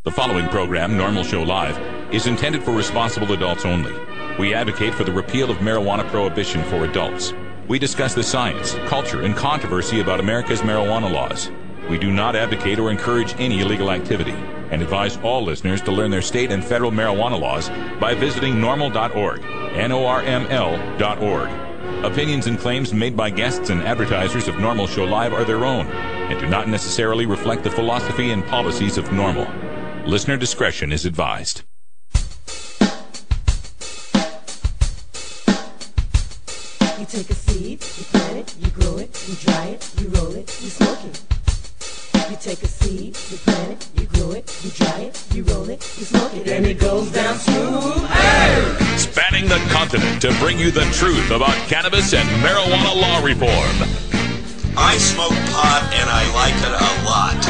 The following program, Normal Show Live, is intended for responsible adults only. We advocate for the repeal of marijuana prohibition for adults. We discuss the science, culture, and controversy about America's marijuana laws. We do not advocate or encourage any illegal activity and advise all listeners to learn their state and federal marijuana laws by visiting normal.org, NORML.org. Opinions and claims made by guests and advertisers of Normal Show Live are their own and do not necessarily reflect the philosophy and policies of Normal. Listener discretion is advised. You take a seed, you plant it, you grow it, you dry it, you roll it, you smoke it. You take a seed, you plant it, you grow it, you dry it, you roll it, you smoke it, and it goes down smooth. Hey! Spanning the continent to bring you the truth about cannabis and marijuana law reform. I smoke pot and I like it a lot.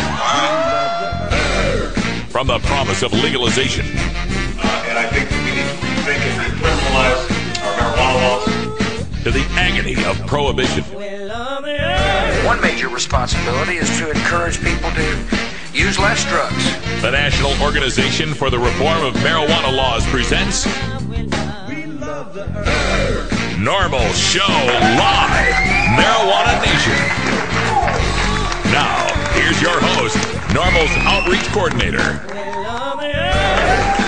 From the promise of legalization. And I think that we need to rethink and decriminalize our marijuana laws. To the agony of prohibition. One major responsibility is to encourage people to use less drugs. The National Organization for the Reform of Marijuana Laws presents Normal Show Live, Marijuana Nation. Now, here's your host, Normal's Outreach Coordinator,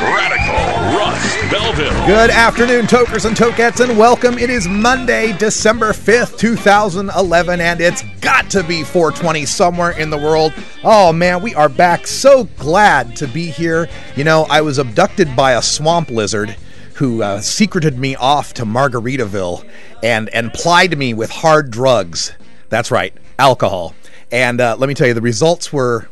Radical Russ Belville. Good afternoon, tokers and tokettes, and welcome. It is Monday, December 5th, 2011, and it's got to be 420 somewhere in the world. Oh, man, we are back. So glad to be here. You know, I was abducted by a swamp lizard who secreted me off to Margaritaville and plied me with hard drugs. That's right, alcohol. And let me tell you, the results were,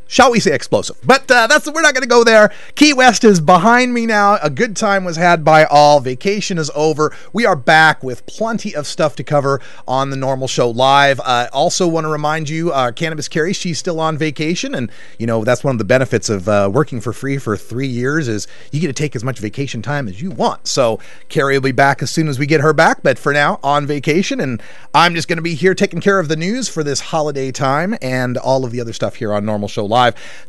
shall we say, explosive. But we're not going to go there. Key West is behind me now. A good time was had by all. Vacation is over. We are back with plenty of stuff to cover on the Normal Show Live. Also want to remind you, Cannabis Carrie, she's still on vacation. And, you know, that's one of the benefits of working for free for 3 years is you get to take as much vacation time as you want. So Carrie will be back as soon as we get her back. But for now, on vacation. And I'm just going to be here taking care of the news for this holiday time and all of the other stuff here on Normal Show Live.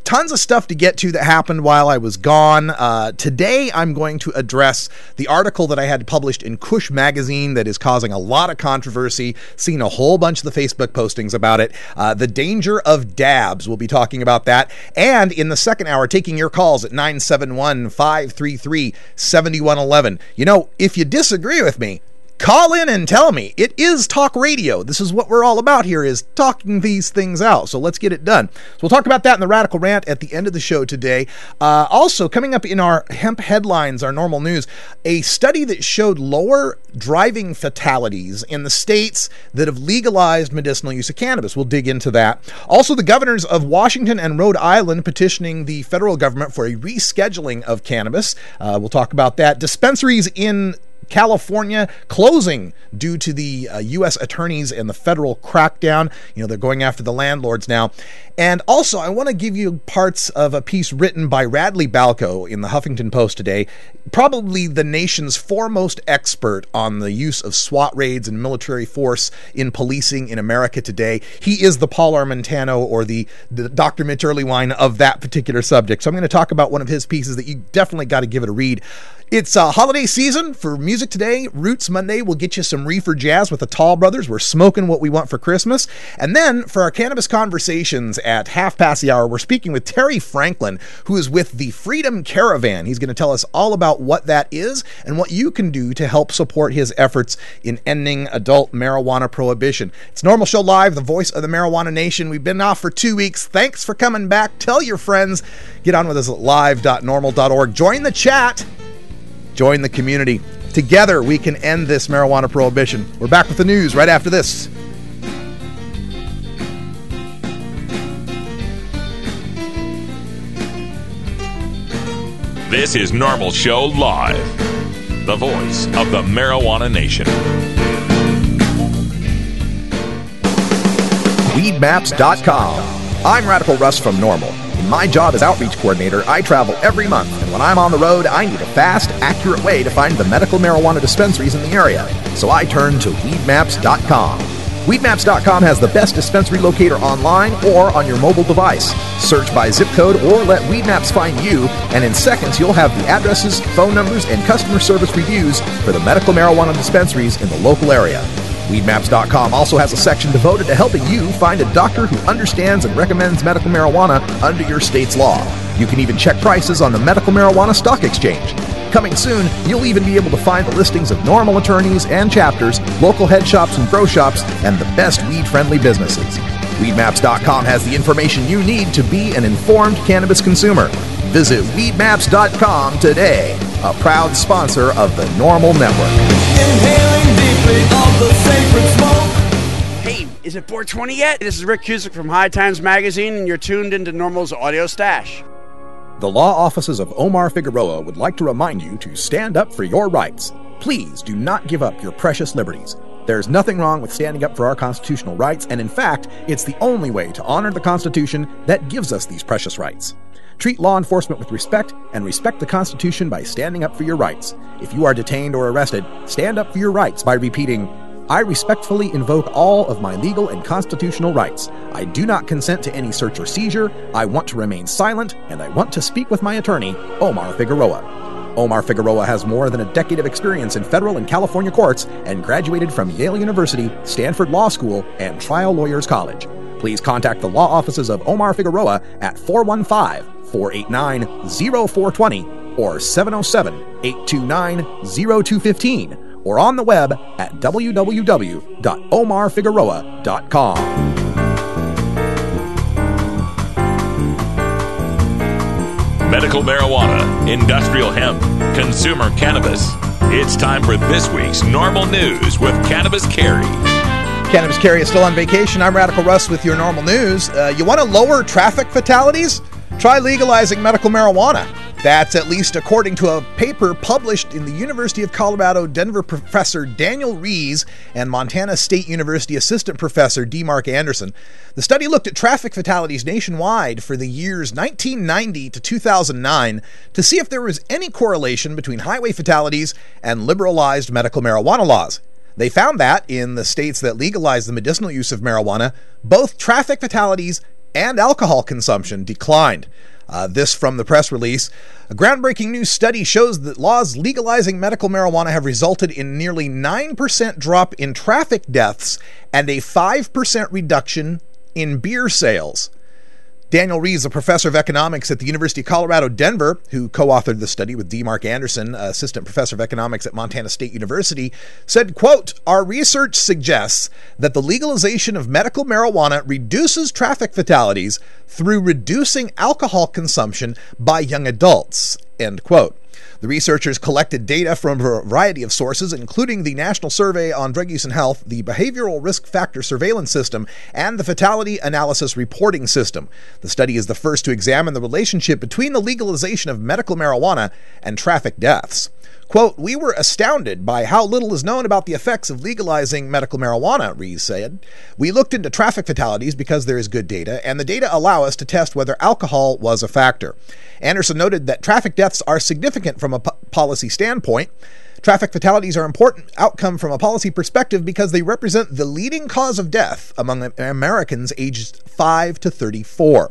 Tons of stuff to get to that happened while I was gone. Today, I'm going to address the article that I had published in Kush Magazine that is causing a lot of controversy. Seen a whole bunch of the Facebook postings about it. The danger of dabs. We'll be talking about that. And in the second hour, taking your calls at 971-533-7111. You know, if you disagree with me, call in and tell me. It is talk radio. This is what we're all about here, is talking these things out. So let's get it done. So we'll talk about that in the Radical Rant at the end of the show today. Also, coming up in our hemp headlines, our normal news, a study that showed lower driving fatalities in the states that have legalized medicinal use of cannabis. We'll dig into that. Also, the governors of Washington and Rhode Island petitioning the federal government for a rescheduling of cannabis. We'll talk about that. Dispensaries in California closing due to the U.S. attorneys and the federal crackdown. You know, they're going after the landlords now. And also, I want to give you parts of a piece written by Radley Balco in the Huffington Post today, probably the nation's foremost expert on the use of SWAT raids and military force in policing in America today. He is the Paul Armentano or the Dr. Mitch Earlywine of that particular subject. So I'm going to talk about one of his pieces that you definitely got to give it a read. It's a holiday season for music today. Roots Monday will get you some reefer jazz with the Tall Brothers. We're smoking what we want for Christmas. And then for our cannabis conversations at half past the hour, we're speaking with Terry Franklin, who is with the Freedom Caravan. He's going to tell us all about what that is and what you can do to help support his efforts in ending adult marijuana prohibition. It's Normal Show Live, the voice of the marijuana nation. We've been off for 2 weeks. Thanks for coming back. Tell your friends. Get on with us at live.normal.org. Join the chat. Join the community. Together, we can end this marijuana prohibition. We're back with the news right after this. This is Normal Show Live, the voice of the marijuana nation. Weedmaps.com. I'm Radical Russ from Normal. In my job as outreach coordinator, I travel every month, and when I'm on the road, I need a fast, accurate way to find the medical marijuana dispensaries in the area. So I turn to Weedmaps.com. Weedmaps.com has the best dispensary locator online or on your mobile device. Search by zip code or let Weedmaps find you, and in seconds you'll have the addresses, phone numbers, and customer service reviews for the medical marijuana dispensaries in the local area. Weedmaps.com also has a section devoted to helping you find a doctor who understands and recommends medical marijuana under your state's law. You can even check prices on the Medical Marijuana Stock Exchange. Coming soon, you'll even be able to find the listings of normal attorneys and chapters, local head shops and grow shops, and the best weed-friendly businesses. Weedmaps.com has the information you need to be an informed cannabis consumer. Visit Weedmaps.com today, a proud sponsor of the Normal Network. Inhaling deeply of the sacred smoke. Hey, is it 420 yet? This is Rick Cusick from High Times Magazine, and you're tuned into Normal's Audio Stash. The law offices of Omar Figueroa would like to remind you to stand up for your rights. Please do not give up your precious liberties. There's nothing wrong with standing up for our constitutional rights, and in fact, it's the only way to honor the Constitution that gives us these precious rights. Treat law enforcement with respect and respect the Constitution by standing up for your rights. If you are detained or arrested, stand up for your rights by repeating, "I respectfully invoke all of my legal and constitutional rights. I do not consent to any search or seizure. I want to remain silent, and I want to speak with my attorney, Omar Figueroa." Omar Figueroa has more than a decade of experience in federal and California courts and graduated from Yale University, Stanford Law School, and Trial Lawyers College. Please contact the law offices of Omar Figueroa at 415-489-0420 or 707-829-0215 or on the web at www.omarfigueroa.com. Medical marijuana, industrial hemp, consumer cannabis. It's time for this week's Normal News with Cannabis Carey. Cannabis Carey is still on vacation. I'm Radical Russ with your Normal News. You want to lower traffic fatalities? Try legalizing medical marijuana. That's at least according to a paper published in the University of Colorado Denver professor Daniel Rees and Montana State University assistant professor D. Mark Anderson. The study looked at traffic fatalities nationwide for the years 1990 to 2009 to see if there was any correlation between highway fatalities and liberalized medical marijuana laws. They found that in the states that legalized the medicinal use of marijuana, both traffic fatalities and alcohol consumption declined. This from the press release. A groundbreaking new study shows that laws legalizing medical marijuana have resulted in nearly 9% drop in traffic deaths and a 5% reduction in beer sales. Daniel Rees, a professor of economics at the University of Colorado, Denver, who co-authored the study with D. Mark Anderson, assistant professor of economics at Montana State University, said, quote, "Our research suggests that the legalization of medical marijuana reduces traffic fatalities through reducing alcohol consumption by young adults," end quote. The researchers collected data from a variety of sources, including the National Survey on Drug Use and Health, the Behavioral Risk Factor Surveillance System, and the Fatality Analysis Reporting System. The study is the first to examine the relationship between the legalization of medical marijuana and traffic deaths. Quote, "We were astounded by how little is known about the effects of legalizing medical marijuana," Rees said. "We looked into traffic fatalities because there is good data, and the data allow us to test whether alcohol was a factor." Anderson noted that traffic deaths are significant from a policy standpoint. Traffic fatalities are an important outcome from a policy perspective because they represent the leading cause of death among Americans aged 5 to 34.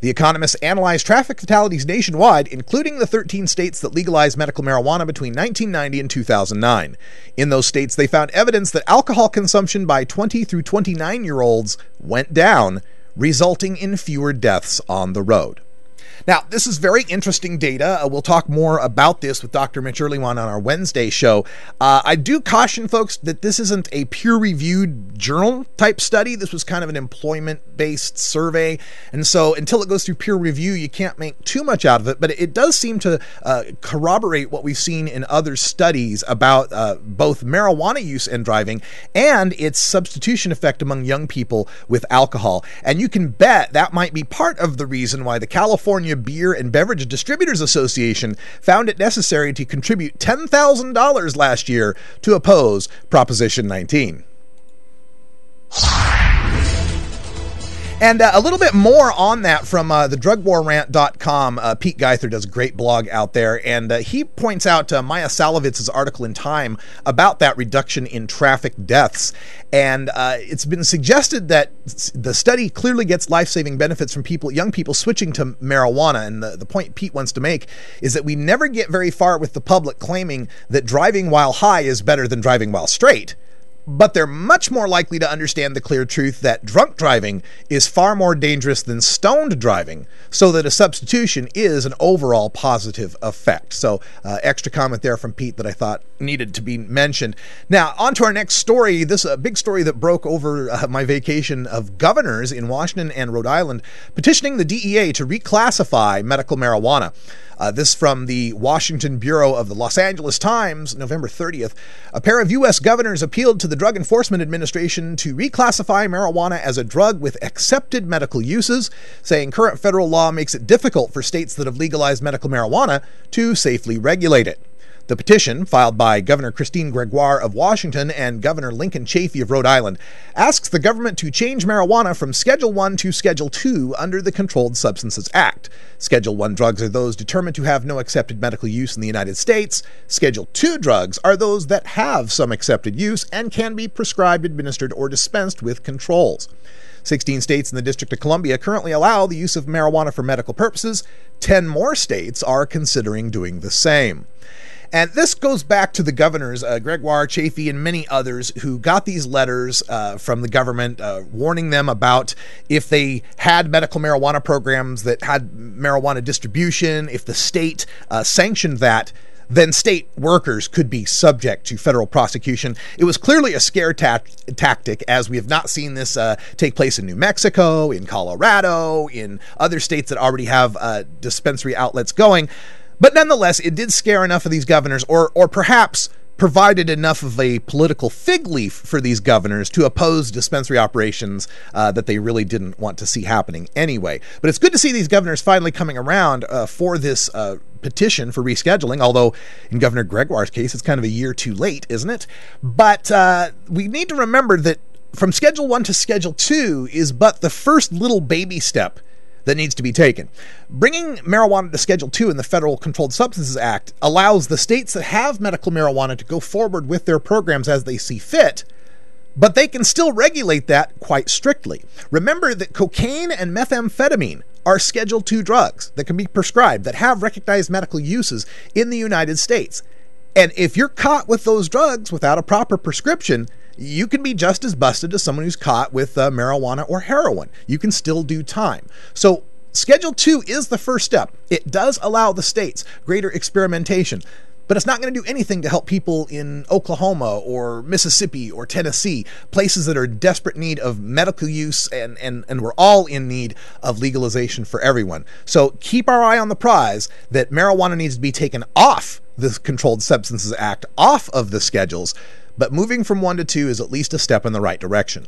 The economists analyzed traffic fatalities nationwide, including the 13 states that legalized medical marijuana between 1990 and 2009. In those states, they found evidence that alcohol consumption by 20 through 29-year-olds went down, resulting in fewer deaths on the road. Now, this is very interesting data. We'll talk more about this with Dr. Mitch Earlywine on our Wednesday show. I do caution folks that this isn't a peer-reviewed journal-type study. This was kind of an employment-based survey. And so until it goes through peer review, you can't make too much out of it. But it does seem to corroborate what we've seen in other studies about both marijuana use and driving and its substitution effect among young people with alcohol. And you can bet that might be part of the reason why the California Beer and Beverage Distributors Association found it necessary to contribute $10,000 last year to oppose Proposition 19. And a little bit more on that from the drugwarrant.com. Pete Geither does a great blog out there, and he points out Maya Salovitz's article in Time about that reduction in traffic deaths. And it's been suggested that the study clearly gets life-saving benefits from young people switching to marijuana. And the point Pete wants to make is that we never get very far with the public claiming that driving while high is better than driving while straight. But they're much more likely to understand the clear truth that drunk driving is far more dangerous than stoned driving, so that a substitution is an overall positive effect. So extra comment there from Pete that I thought needed to be mentioned. Now, on to our next story. This is a big story that broke over my vacation of governors in Washington and Rhode Island petitioning the DEA to reclassify medical marijuana. This from the Washington Bureau of the Los Angeles Times, November 30th. A pair of U.S. governors appealed to the Drug Enforcement Administration to reclassify marijuana as a drug with accepted medical uses, saying current federal law makes it difficult for states that have legalized medical marijuana to safely regulate it. The petition, filed by Governor Christine Gregoire of Washington and Governor Lincoln Chafee of Rhode Island, asks the government to change marijuana from Schedule I to Schedule II under the Controlled Substances Act. Schedule I drugs are those determined to have no accepted medical use in the United States. Schedule II drugs are those that have some accepted use and can be prescribed, administered, or dispensed with controls. 16 states in the District of Columbia currently allow the use of marijuana for medical purposes. 10 more states are considering doing the same. And this goes back to the governors, Gregoire, Chafee, and many others who got these letters from the government warning them about if they had medical marijuana programs that had marijuana distribution, if the state sanctioned that, then state workers could be subject to federal prosecution. It was clearly a scare tactic, as we have not seen this take place in New Mexico, in Colorado, in other states that already have dispensary outlets going. But nonetheless, it did scare enough of these governors, or perhaps provided enough of a political fig leaf for these governors to oppose dispensary operations that they really didn't want to see happening anyway. But it's good to see these governors finally coming around for this petition for rescheduling, although in Governor Gregoire's case, it's kind of a year too late, isn't it? But we need to remember that from Schedule I to Schedule II is but the first little baby step that needs to be taken. Bringing marijuana to Schedule II in the Federal Controlled Substances Act allows the states that have medical marijuana to go forward with their programs as they see fit, but they can still regulate that quite strictly. Remember that cocaine and methamphetamine are Schedule II drugs that can be prescribed, that have recognized medical uses in the United States. And if you're caught with those drugs without a proper prescription, you can be just as busted as someone who's caught with marijuana or heroin. You can still do time. So Schedule II is the first step. It does allow the states greater experimentation, but it's not going to do anything to help people in Oklahoma or Mississippi or Tennessee, places that are in desperate need of medical use, and we're all in need of legalization for everyone. So keep our eye on the prize that marijuana needs to be taken off the Controlled Substances Act, off of the schedules, but moving from 1 to 2 is at least a step in the right direction.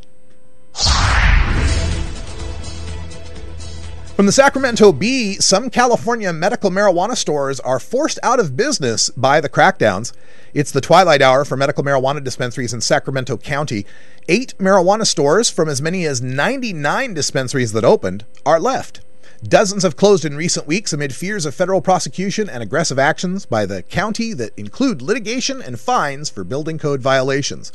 From the Sacramento Bee, some California medical marijuana stores are forced out of business by the crackdowns. It's the twilight hour for medical marijuana dispensaries in Sacramento County. 8 marijuana stores from as many as 99 dispensaries that opened are left. Dozens have closed in recent weeks amid fears of federal prosecution and aggressive actions by the county that include litigation and fines for building code violations.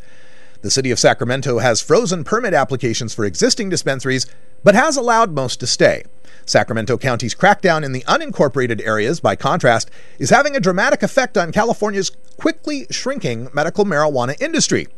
The city of Sacramento has frozen permit applications for existing dispensaries, but has allowed most to stay. Sacramento County's crackdown in the unincorporated areas, by contrast, is having a dramatic effect on California's quickly shrinking medical marijuana industry.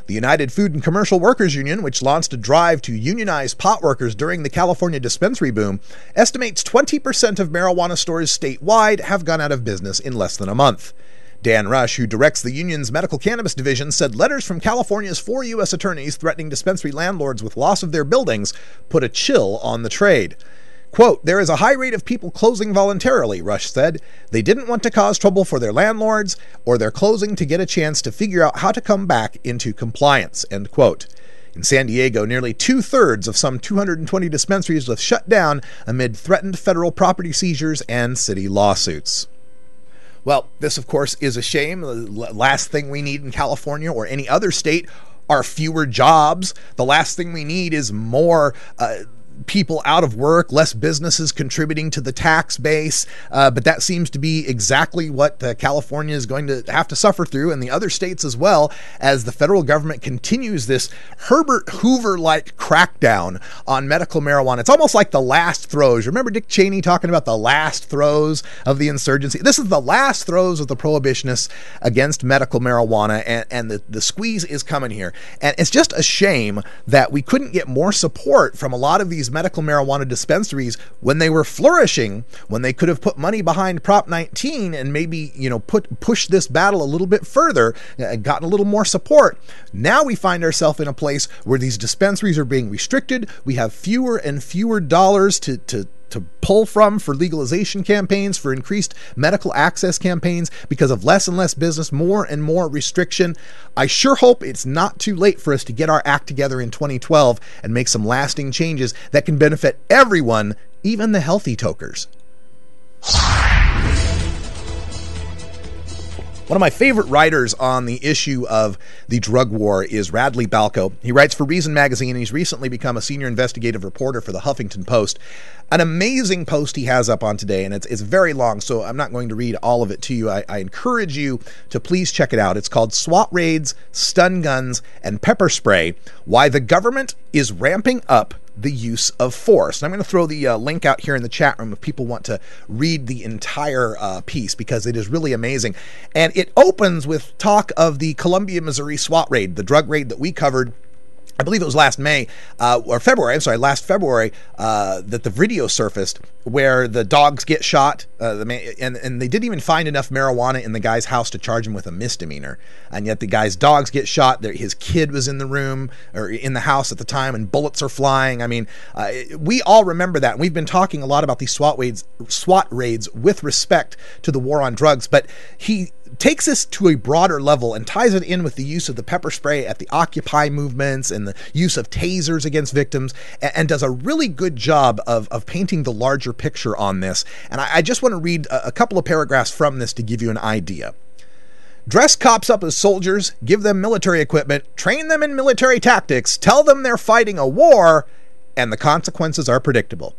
The United Food and Commercial Workers Union, which launched a drive to unionize pot workers during the California dispensary boom, estimates 20% of marijuana stores statewide have gone out of business in less than a month. Dan Rush, who directs the union's medical cannabis division, said letters from California's 4 U.S. attorneys threatening dispensary landlords with loss of their buildings put a chill on the trade. Quote, "There is a high rate of people closing voluntarily," Rush said. "They didn't want to cause trouble for their landlords, or they're closing to get a chance to figure out how to come back into compliance," end quote. In San Diego, nearly 2/3 of some 220 dispensaries was shut down amid threatened federal property seizures and city lawsuits. Well, this, of course, is a shame. The last thing we need in California or any other state are fewer jobs. The last thing we need is more people out of work, less businesses contributing to the tax base. But that seems to be exactly what California is going to have to suffer through, and the other states as well, as the federal government continues this Herbert Hoover-like crackdown on medical marijuana. It's almost like the last throes. Remember Dick Cheney talking about the last throes of the insurgency? This is the last throes of the prohibitionists against medical marijuana, and the squeeze is coming here. And it's just a shame that we couldn't get more support from a lot of these medical marijuana dispensaries when they were flourishing, when they could have put money behind Prop 19 and maybe, push this battle a little bit further and gotten a little more support. Now we find ourselves in a place where these dispensaries are being restricted. We have fewer and fewer dollars to pull from for legalization campaigns, for increased medical access campaigns, because of less and less business, more and more restriction. I sure hope it's not too late for us to get our act together in 2012 and make some lasting changes that can benefit everyone, even the healthy tokers. One of my favorite writers on the issue of the drug war is Radley Balko. He writes for Reason Magazine, and he's recently become a senior investigative reporter for the Huffington Post. An amazing post he has up on today, and it's very long, so I'm not going to read all of it to you. I encourage you to please check it out. It's called SWAT Raids, Stun Guns, and Pepper Spray: Why the Government is Ramping Up the Use of Force. And I'm going to throw the link out here in the chat room if people want to read the entire piece, because it is really amazing. And it opens with talk of the Columbia, Missouri SWAT raid, the drug raid that we covered. I believe it was last February, that the video surfaced where the dogs get shot, and they didn't even find enough marijuana in the guy's house to charge him with a misdemeanor. And yet the guy's dogs get shot. His kid was in the room or in the house at the time, and bullets are flying. I mean, we all remember that. And we've been talking a lot about these SWAT raids with respect to the war on drugs, but he takes this to a broader level and ties it in with the use of the pepper spray at the Occupy movements and the use of tasers against victims, and does a really good job of painting the larger picture on this. And I just want to read a couple of paragraphs from this to give you an idea. Dress cops up as soldiers, give them military equipment, train them in military tactics, tell them they're fighting a war, and the consequences are predictable.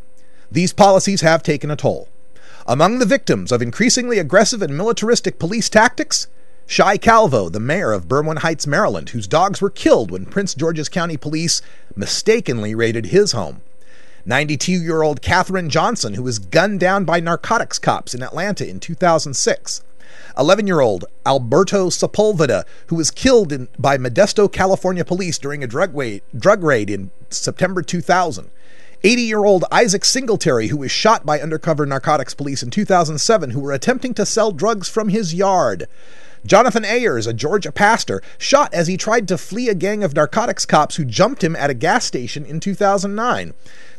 These policies have taken a toll. Among the victims of increasingly aggressive and militaristic police tactics, Shai Calvo, the mayor of Berwyn Heights, Maryland, whose dogs were killed when Prince George's County Police mistakenly raided his home. 92-year-old Katherine Johnson, who was gunned down by narcotics cops in Atlanta in 2006. 11-year-old Alberto Sepulveda, who was killed by Modesto, California police during a drug raid in September 2000. 80-year-old Isaac Singletary, who was shot by undercover narcotics police in 2007, who were attempting to sell drugs from his yard. Jonathan Ayers, a Georgia pastor, shot as he tried to flee a gang of narcotics cops who jumped him at a gas station in 2009.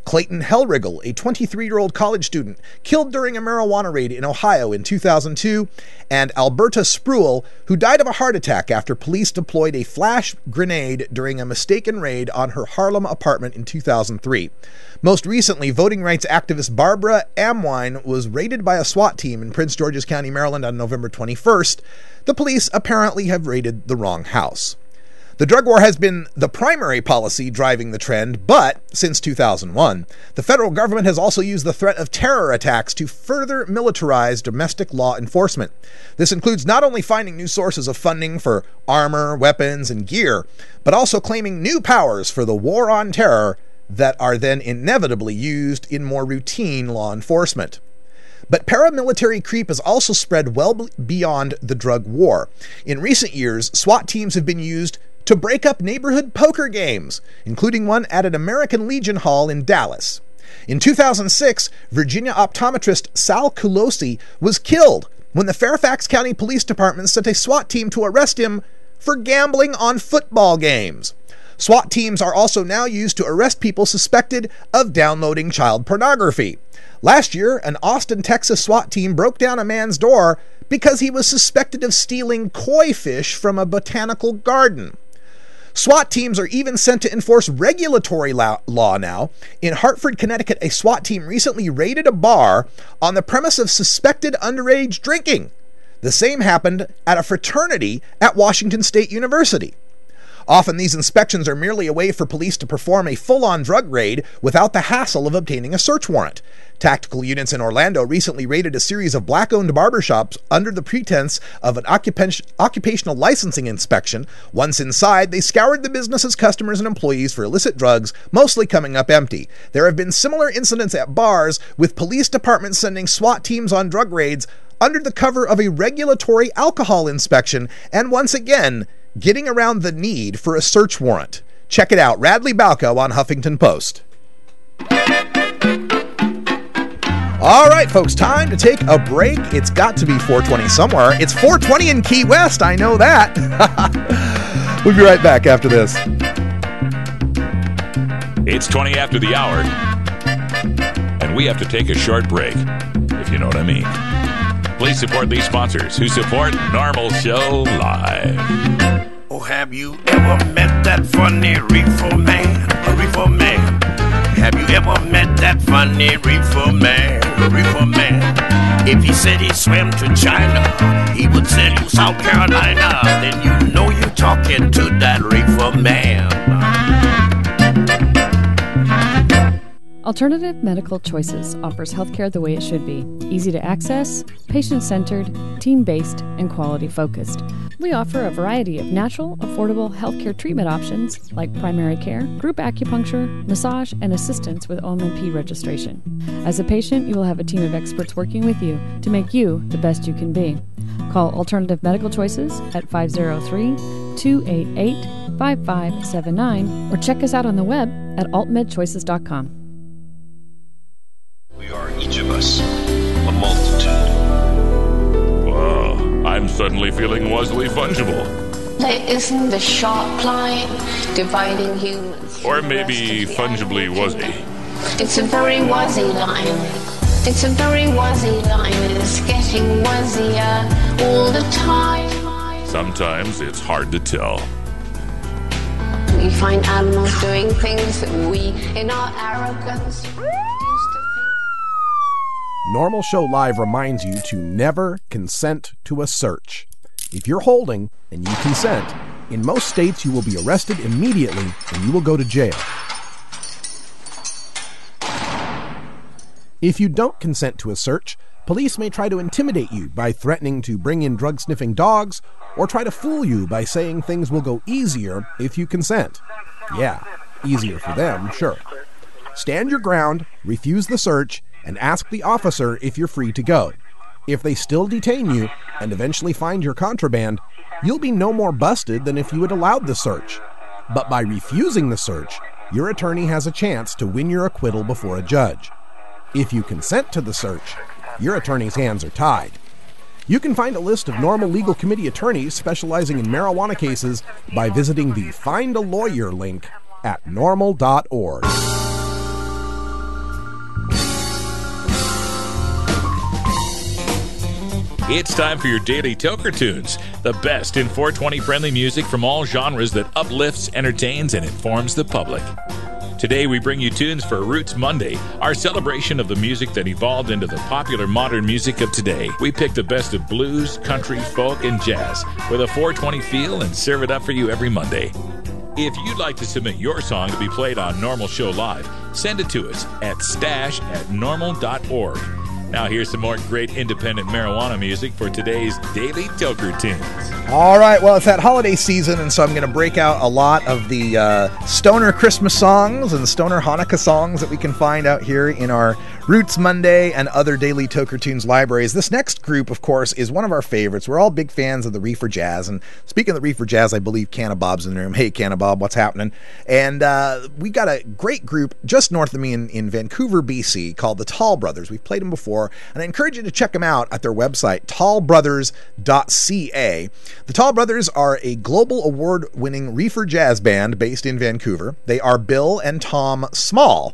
Clayton Hellriggle, a 23-year-old college student, killed during a marijuana raid in Ohio in 2002, and Alberta Spruill, who died of a heart attack after police deployed a flash grenade during a mistaken raid on her Harlem apartment in 2003. Most recently, voting rights activist Barbara Amwine was raided by a SWAT team in Prince George's County, Maryland on November 21st. The police apparently have raided the wrong house. The drug war has been the primary policy driving the trend, but since 2001, the federal government has also used the threat of terror attacks to further militarize domestic law enforcement. This includes not only finding new sources of funding for armor, weapons, and gear, but also claiming new powers for the war on terror that are then inevitably used in more routine law enforcement. But paramilitary creep has also spread well beyond the drug war. In recent years, SWAT teams have been used to break up neighborhood poker games, including one at an American Legion Hall in Dallas. In 2006, Virginia optometrist Sal Culosi was killed when the Fairfax County Police Department sent a SWAT team to arrest him for gambling on football games. SWAT teams are also now used to arrest people suspected of downloading child pornography. Last year, an Austin, Texas SWAT team broke down a man's door because he was suspected of stealing koi fish from a botanical garden. SWAT teams are even sent to enforce regulatory law now. In Hartford, Connecticut, a SWAT team recently raided a bar on the premise of suspected underage drinking. The same happened at a fraternity at Washington State University. Often these inspections are merely a way for police to perform a full-on drug raid without the hassle of obtaining a search warrant. Tactical units in Orlando recently raided a series of black-owned barbershops under the pretense of an occupational licensing inspection. Once inside, they scoured the business's customers and employees for illicit drugs, mostly coming up empty. There have been similar incidents at bars, with police departments sending SWAT teams on drug raids under the cover of a regulatory alcohol inspection, and once again, getting around the need for a search warrant. Check it out. Radley Balco on Huffington Post. All right, folks, time to take a break. It's got to be 4:20 somewhere. It's 4:20 in Key West, I know that. We'll be right back after this. It's 20 after the hour, and we have to take a short break, if you know what I mean. Please support these sponsors who support Normal Show Live. Oh, have you ever met that funny reefer man? A reefer man. Have you ever met that funny reefer man? A reefer man. If he said he swam to China, he would sell you South Carolina. Then you know you're talking to that reefer man. Alternative Medical Choices offers healthcare the way it should be. Easy to access, patient-centered, team-based, and quality-focused. We offer a variety of natural, affordable healthcare treatment options like primary care, group acupuncture, massage, and assistance with OMP registration. As a patient, you will have a team of experts working with you to make you the best you can be. Call Alternative Medical Choices at 503-288-5579 or check us out on the web at altmedchoices.com. We are each of us a multitude. Wow, I'm suddenly feeling Wesley fungible. There isn't a sharp line dividing humans. Or maybe fungibly wuzzy. It's a very wuzzy line. It's a very wuzzy line. It's getting wuzzier all the time. Sometimes it's hard to tell. We find animals doing things that we, in our arrogance, used to think. Normal Show Live reminds you to never consent to a search. If you're holding and you consent, in most states you will be arrested immediately and you will go to jail. If you don't consent to a search, police may try to intimidate you by threatening to bring in drug-sniffing dogs or try to fool you by saying things will go easier if you consent. Yeah, easier for them, sure. Stand your ground, refuse the search, and ask the officer if you're free to go. If they still detain you and eventually find your contraband, you'll be no more busted than if you had allowed the search. But by refusing the search, your attorney has a chance to win your acquittal before a judge. If you consent to the search, your attorney's hands are tied. You can find a list of Normal Legal Committee attorneys specializing in marijuana cases by visiting the Find a Lawyer link at normal.org. It's time for your daily Toker Tunes, the best in 420 friendly music from all genres that uplifts, entertains, and informs the public. Today we bring you tunes for Roots Monday, our celebration of the music that evolved into the popular modern music of today. We pick the best of blues, country, folk, and jazz with a 420 feel and serve it up for you every Monday. If you'd like to submit your song to be played on Normal Show Live, send it to us at stash@normal.org. Now here's some more great independent marijuana music for today's Daily Toker Tunes. All right, well, it's that holiday season, and so I'm going to break out a lot of the stoner Christmas songs and stoner Hanukkah songs that we can find out here in our Roots Monday and other Daily Toker Tunes libraries. This next group, of course, is one of our favorites. We're all big fans of the Reefer Jazz, and speaking of the Reefer Jazz, I believe Cannabob's in the room. Hey, Cannabob, what's happening? And we got a great group just north of me in Vancouver, BC, called the Tall Brothers. We've played them before, and I encourage you to check them out at their website, tallbrothers.ca. The Tall Brothers are a global award-winning reefer jazz band based in Vancouver. They are Bill and Tom Small,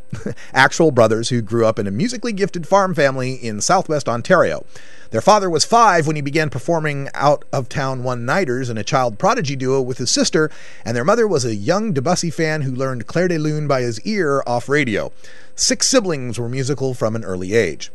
actual brothers who grew up in a musically gifted farm family in southwest Ontario. Their father was 5 when he began performing out-of-town one-nighters in a child prodigy duo with his sister, and their mother was a young Debussy fan who learned Clair de Lune by his ear off radio. 6 siblings were musical from an early age.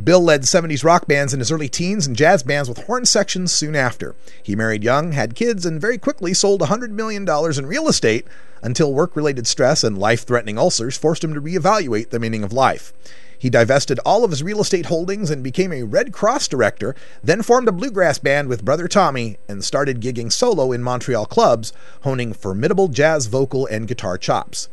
Bill led 70s rock bands in his early teens and jazz bands with horn sections soon after. He married young, had kids, and very quickly sold $100 million in real estate until work-related stress and life-threatening ulcers forced him to reevaluate the meaning of life. He divested all of his real estate holdings and became a Red Cross director, then formed a bluegrass band with brother Tommy and started gigging solo in Montreal clubs, honing formidable jazz vocal and guitar chops.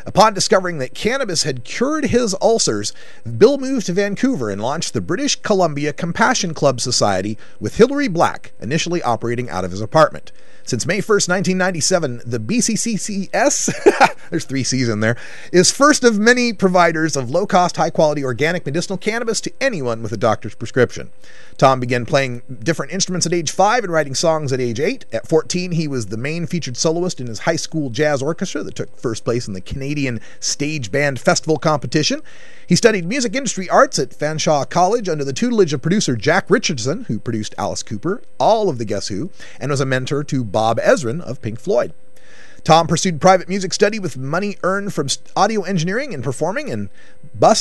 Upon discovering that cannabis had cured his ulcers, Bill moved to Vancouver and launched the British Columbia Compassion Club Society with Hilary Black, initially operating out of his apartment. Since May 1st, 1997, the BCCCS, there's 3 C's in there, is first of many providers of low-cost, high-quality organic medicinal cannabis to anyone with a doctor's prescription. Tom began playing different instruments at age 5 and writing songs at age 8. At 14, he was the main featured soloist in his high school jazz orchestra that took first place in the Canadian Stage Band Festival competition. He studied music industry arts at Fanshawe College under the tutelage of producer Jack Richardson, who produced Alice Cooper, all of the Guess Who, and was a mentor to Bob Ezrin of Pink Floyd. Tom pursued private music study with money earned from audio engineering and performing, and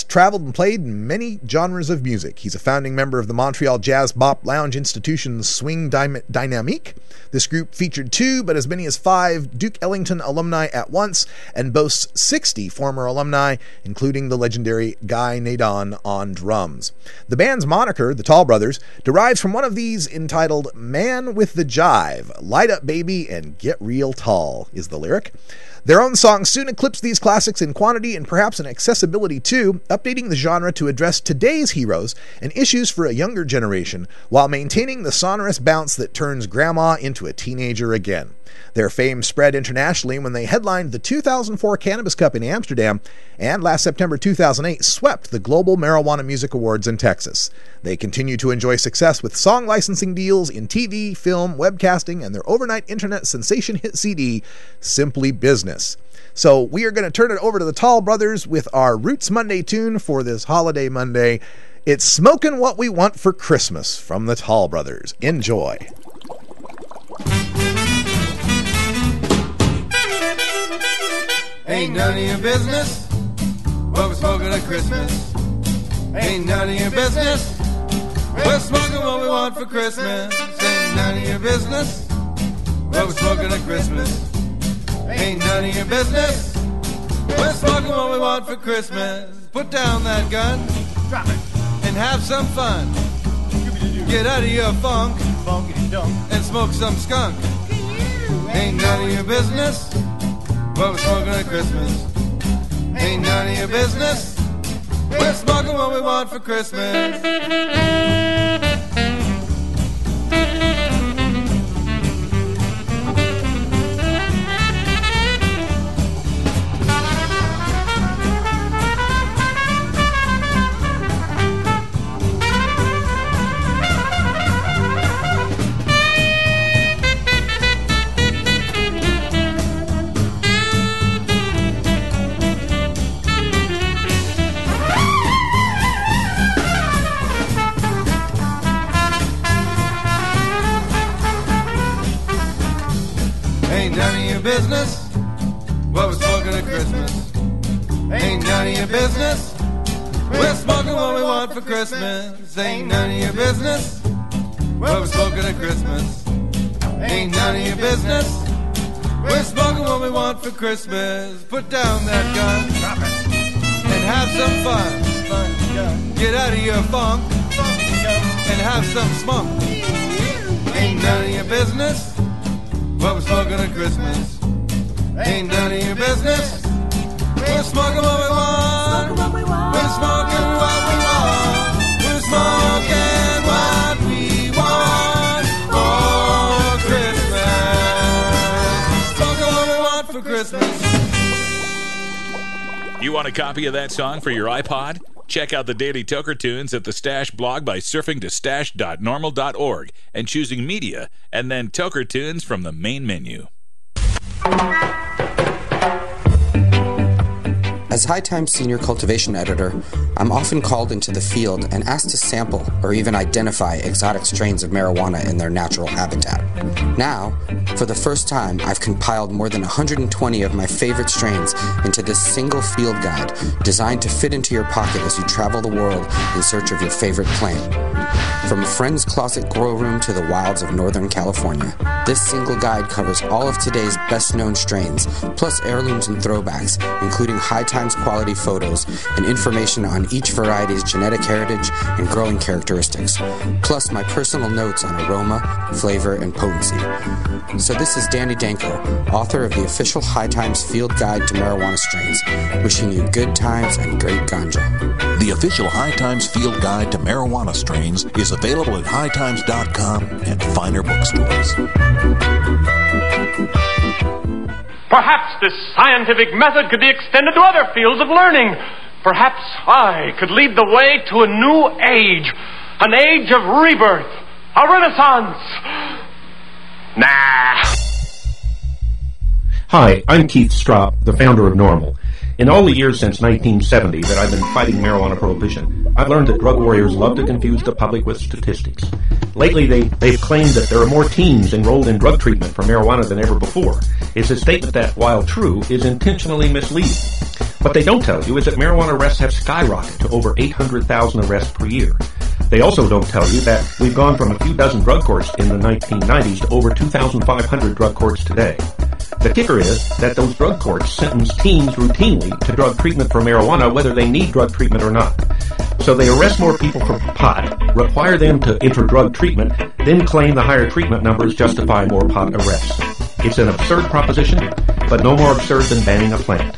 traveled and played in many genres of music. He's a founding member of the Montreal Jazz Bop Lounge Institution's Swing Dynamique. This group featured 2, but as many as 5 Duke Ellington alumni at once, and boasts 60 former alumni, including the legendary Guy Nadon on drums. The band's moniker, the Tall Brothers, derives from one of these entitled Man with the Jive, Light Up Baby and Get Real Tall, is the lyric. Their own songs soon eclipsed these classics in quantity and perhaps in accessibility too, updating the genre to address today's heroes and issues for a younger generation, while maintaining the sonorous bounce that turns grandma into a teenager again. Their fame spread internationally when they headlined the 2004 Cannabis Cup in Amsterdam, and last September 2008 swept the Global Marijuana Music Awards in Texas. They continue to enjoy success with song licensing deals in TV, film, webcasting, and their overnight internet sensation hit CD, Simply Business. So we are going to turn it over to the Tall Brothers with our Roots Monday tune for this holiday Monday. It's Smokin' What We Want for Christmas from the Tall Brothers. Enjoy. Ain't none of your business what we're smoking at Christmas. Ain't none of your business. We're smoking what we want for Christmas. Ain't none of your business what we're smoking at Christmas. Ain't none of your business. We're smoking what we want for Christmas. Put down that gun, drop it, and have some fun. Get out of your funk, and smoke some skunk. Ain't none of your business what we're smoking at Christmas. Ain't none of your business. We're smoking what we want for Christmas. Ain't none of your business what we're smoking at Christmas. Ain't none of your business. We're smoking what we want for Christmas. Ain't none of your business what we're smoking at Christmas. Ain't none of your business. We're smoking what we want for Christmas. Put down that gun, drop it, and have some fun. Get out of your funk and have some spunk. Ain't none of your business what we're smoking at Christmas. Ain't none of your business. We're smoking what we want. We're smoking what we want. We're smoking what we want for Christmas. Smoking what we want for Christmas. You want a copy of that song for your iPod? Check out the Daily Toker Tunes at the Stash blog by surfing to stash.normal.org and choosing Media, and then Toker Tunes from the main menu. As High Times Senior Cultivation Editor, I'm often called into the field and asked to sample or even identify exotic strains of marijuana in their natural habitat. Now, for the first time, I've compiled more than 120 of my favorite strains into this single field guide designed to fit into your pocket as you travel the world in search of your favorite plant. From a friend's closet grow room to the wilds of Northern California, this single guide covers all of today's best-known strains, plus heirlooms and throwbacks, including High Times quality photos and information on each variety's genetic heritage and growing characteristics, plus my personal notes on aroma, flavor, and potency. So this is Danny Danko, author of the official High Times Field Guide to Marijuana Strains, wishing you good times and great ganja. The official High Times Field Guide to Marijuana Strains is available at hightimes.com and finer bookstores. Perhaps this scientific method could be extended to other fields of learning. Perhaps I could lead the way to a new age, an age of rebirth, a renaissance. Nah. Hi, I'm Keith Stropp, the founder of NORML. In all the years since 1970 that I've been fighting marijuana prohibition, I've learned that drug warriors love to confuse the public with statistics. Lately, they've claimed that there are more teens enrolled in drug treatment for marijuana than ever before. It's a statement that, while true, is intentionally misleading. What they don't tell you is that marijuana arrests have skyrocketed to over 800,000 arrests per year. They also don't tell you that we've gone from a few dozen drug courts in the 1990s to over 2,500 drug courts today. The kicker is that those drug courts sentence teens routinely to drug treatment for marijuana whether they need drug treatment or not. So they arrest more people for pot, require them to enter drug treatment, then claim the higher treatment numbers justify more pot arrests. It's an absurd proposition, but no more absurd than banning a plant.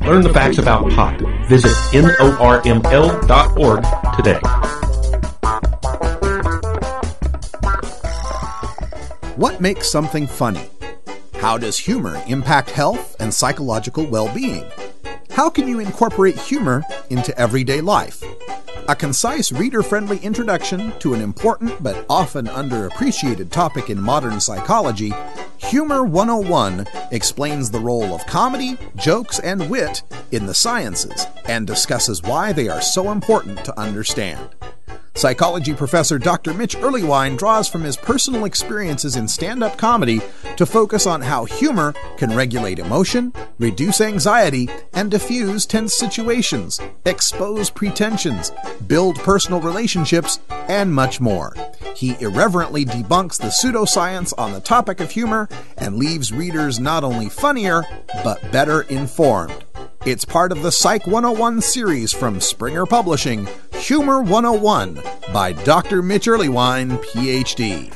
Learn the facts about pot. Visit NORML.org today. What makes something funny? How does humor impact health and psychological well-being? How can you incorporate humor into everyday life? A concise, reader-friendly introduction to an important but often underappreciated topic in modern psychology, Humor 101 explains the role of comedy, jokes, and wit in the sciences and discusses why they are so important to understand. Psychology professor Dr. Mitch Earleywine draws from his personal experiences in stand-up comedy to focus on how humor can regulate emotion, reduce anxiety, and diffuse tense situations, expose pretensions, build personal relationships, and much more. He irreverently debunks the pseudoscience on the topic of humor and leaves readers not only funnier, but better informed. It's part of the Psych 101 series from Springer Publishing, Humor 101 by Dr. Mitch Earleywine, Ph.D.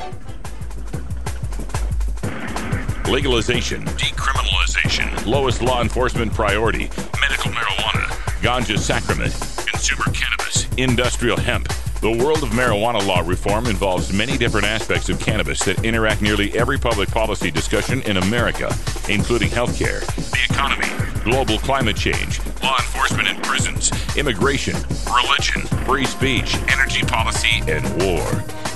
Legalization, decriminalization, lowest law enforcement priority, medical marijuana, ganja sacrament, consumer cannabis, industrial hemp. The world of marijuana law reform involves many different aspects of cannabis that interact nearly every public policy discussion in America, including healthcare, the economy, global climate change, law enforcement in prisons, immigration, religion, free speech, energy policy, and war.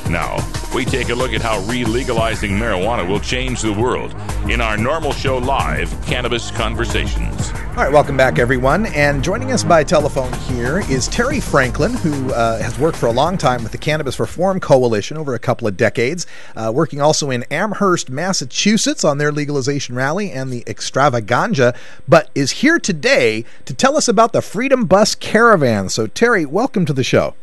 Now, we take a look at how re-legalizing marijuana will change the world in our NORML Show Live Cannabis Conversations. All right, welcome back, everyone. And joining us by telephone here is Terry Franklin, who has worked for a long time with the Cannabis Reform Coalition over a couple of decades, working also in Amherst, Massachusetts on their legalization rally and the Extravaganja, but is here today to tell us about the Freedom Bus Caravan. So, Terry, welcome to the show.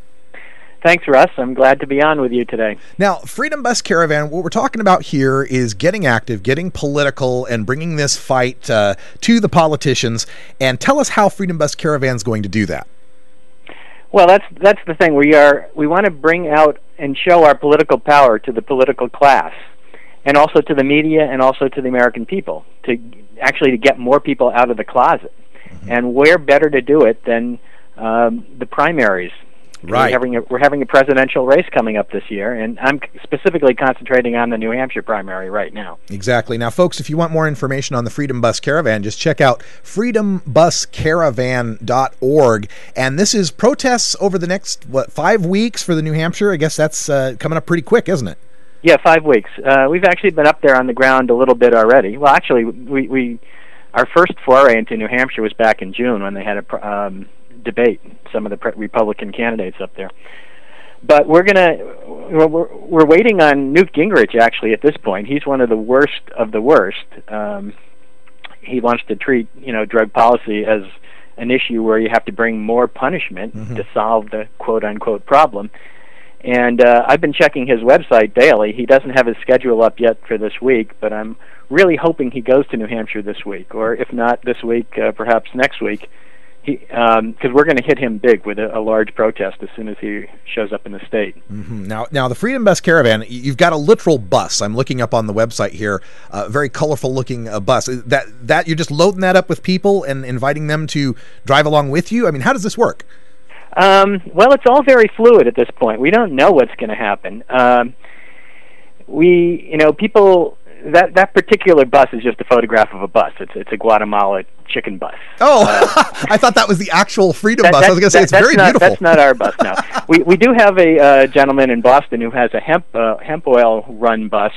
Thanks, Russ. I'm glad to be on with you today. Now, Freedom Bus Caravan, what we're talking about here is getting active, getting political, and bringing this fight to the politicians. And tell us how Freedom Bus Caravan is going to do that. Well, that's the thing. We want to bring out and show our political power to the political class, and also to the media, and also to the American people, to get more people out of the closet. Mm-hmm. And where better to do it than the primaries? Right. We're having a presidential race coming up this year, and I'm specifically concentrating on the New Hampshire primary right now. Exactly. Now, folks, if you want more information on the Freedom Bus Caravan, just check out freedombuscaravan.org. And this is protests over the next, 5 weeks for the New Hampshire? I guess that's coming up pretty quick, isn't it? Yeah, 5 weeks. We've actually been up there on the ground a little bit already. Well, actually, we Our first foray into New Hampshire was back in June when they had a debate some of the Republican candidates up there. But we're waiting on Newt Gingrich actually at this point. He's one of the worst of the worst. He wants to treat drug policy as an issue where you have to bring more punishment to solve the quote-unquote problem. And I've been checking his website daily. He doesn't have his schedule up yet for this week, but I'm really hoping he goes to New Hampshire this week, or if not this week, perhaps next week, because we're going to hit him big with a large protest as soon as he shows up in the state. Now the Freedom Bus Caravan, you've got a literal bus. I'm looking up on the website here, very colorful looking bus. That you're just loading that up with people and inviting them to drive along with you? I mean, how does this work? Well, it's all very fluid at this point. We don't know what's going to happen. People. That particular bus is just a photograph of a bus. It's a Guatemala chicken bus. Oh, I thought that was the actual Freedom Bus. I was going to say it's very beautiful. That's not our bus. No, we do have a gentleman in Boston who has a hemp oil run bus.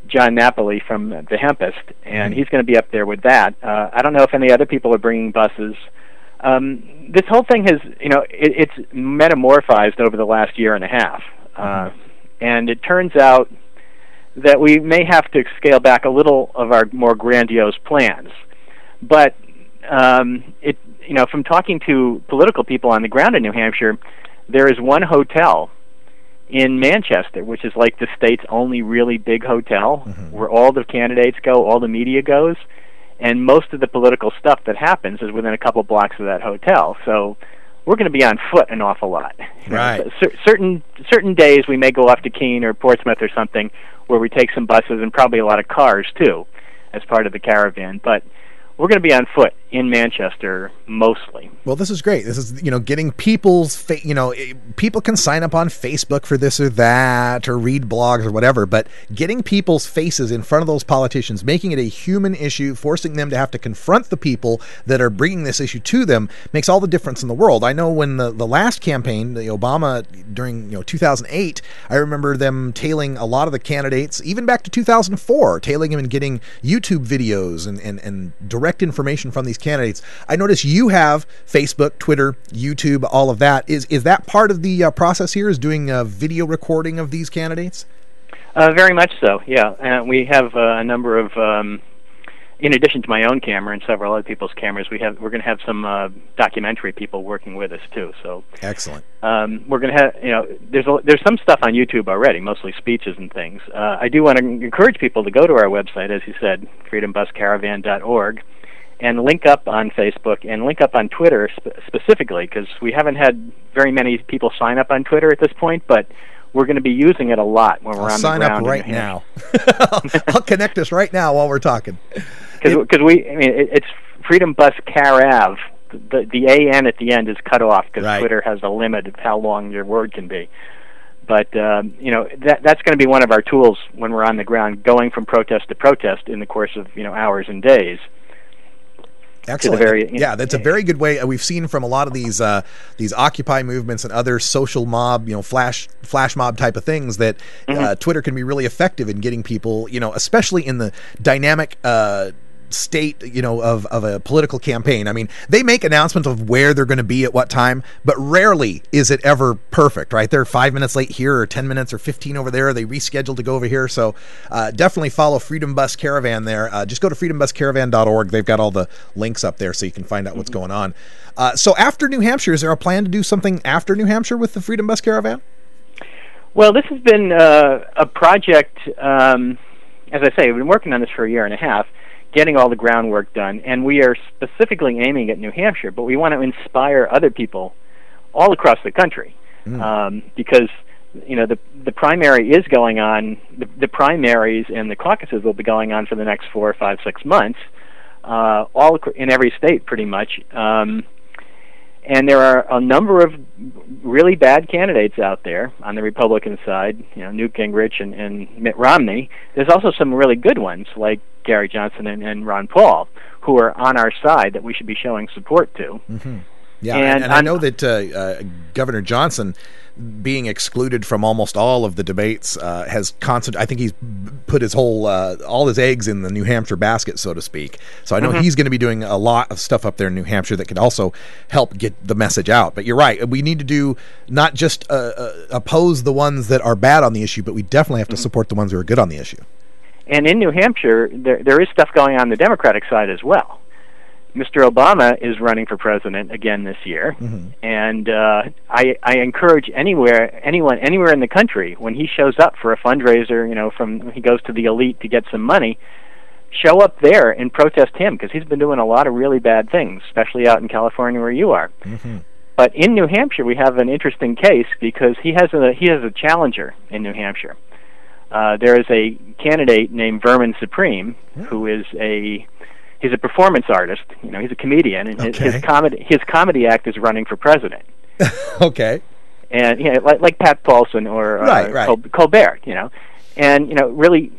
John Napoli from the Hempist, and he's going to be up there with that. I don't know if any other people are bringing buses. This whole thing has, it's metamorphized over the last year and a half, and it turns out that we may have to scale back a little of our more grandiose plans. But from talking to political people on the ground in New Hampshire, there is one hotel in Manchester, which is like the state's only really big hotel, where all the candidates go, all the media goes, and most of the political stuff that happens is within a couple blocks of that hotel. So we're going to be on foot an awful lot. Right. Certain days we may go off to Keene or Portsmouth or something, where we take some buses and probably a lot of cars too as part of the caravan, but we're going to be on foot in Manchester mostly. Well, this is great. This is, getting people's, people can sign up on Facebook for this or that or read blogs or whatever, but getting people's faces in front of those politicians, making it a human issue, forcing them to have to confront the people that are bringing this issue to them makes all the difference in the world. I know when the last campaign, the Obama, during 2008, I remember them tailing a lot of the candidates, even back to 2004, tailing them and getting YouTube videos and direct information from these candidates. I notice you have Facebook, Twitter, YouTube, all of that. Is that part of the process here, is doing a video recording of these candidates? Very much so, yeah. We have a number of, in addition to my own camera and several other people's cameras, we're going to have some documentary people working with us too. So excellent. We're going to have, there's some stuff on YouTube already, mostly speeches and things. I do want to encourage people to go to our website, as you said, freedombuscaravan.org. and link up on Facebook and link up on Twitter specifically, because we haven't had very many people sign up on Twitter at this point, but we're going to be using it a lot when we're on the ground. Sign up right now. I'll connect us right now while we're talking. Because it's Freedom Bus Carav. The AN at the end is cut off because Twitter has a limit of how long your word can be. But that's going to be one of our tools when we're on the ground, going from protest to protest in the course of hours and days. Excellent. That's a very good way. We've seen from a lot of these Occupy movements and other social mob, flash mob type of things that Twitter can be really effective in getting people, especially in the dynamic state, of a political campaign. I mean, they make announcements of where they're going to be at what time, but rarely is it ever perfect, right? They're 5 minutes late here or 10 minutes or 15 over there. They reschedule to go over here. So definitely follow Freedom Bus Caravan there. Just go to freedombuscaravan.org. They've got all the links up there so you can find out what's going on. So after New Hampshire, is there a plan to do something after New Hampshire with the Freedom Bus Caravan? Well, this has been a project, as I say, we've been working on this for a year and a half, getting all the groundwork done, and we are specifically aiming at New Hampshire, but we want to inspire other people all across the country, because the primary is going on. The primaries and the caucuses will be going on for the next 4, 5, 6 months, all in every state pretty much. And there are a number of really bad candidates out there on the Republican side, Newt Gingrich and Mitt Romney. There's also some really good ones, like Gary Johnson and Ron Paul, who are on our side that we should be showing support to. Yeah, and I know that Governor Johnson, being excluded from almost all of the debates, has I think he's put his whole all his eggs in the New Hampshire basket, so to speak. So I know he's going to be doing a lot of stuff up there in New Hampshire that could also help get the message out. But you're right, we need to do not just oppose the ones that are bad on the issue, but we definitely have to support the ones who are good on the issue. And in New Hampshire, there is stuff going on the Democratic side as well. Mr. Obama is running for president again this year, and I encourage anyone anywhere in the country, when he shows up for a fundraiser, he goes to the elite to get some money, show up there and protest him, because he's been doing a lot of really bad things, especially out in California where you are. But in New Hampshire, we have an interesting case because he has a challenger in New Hampshire. There is a candidate named Vermin Supreme who is he's a performance artist. He's a comedian, and his comedy act is running for president. Okay. And like Pat Paulson or Colbert, and really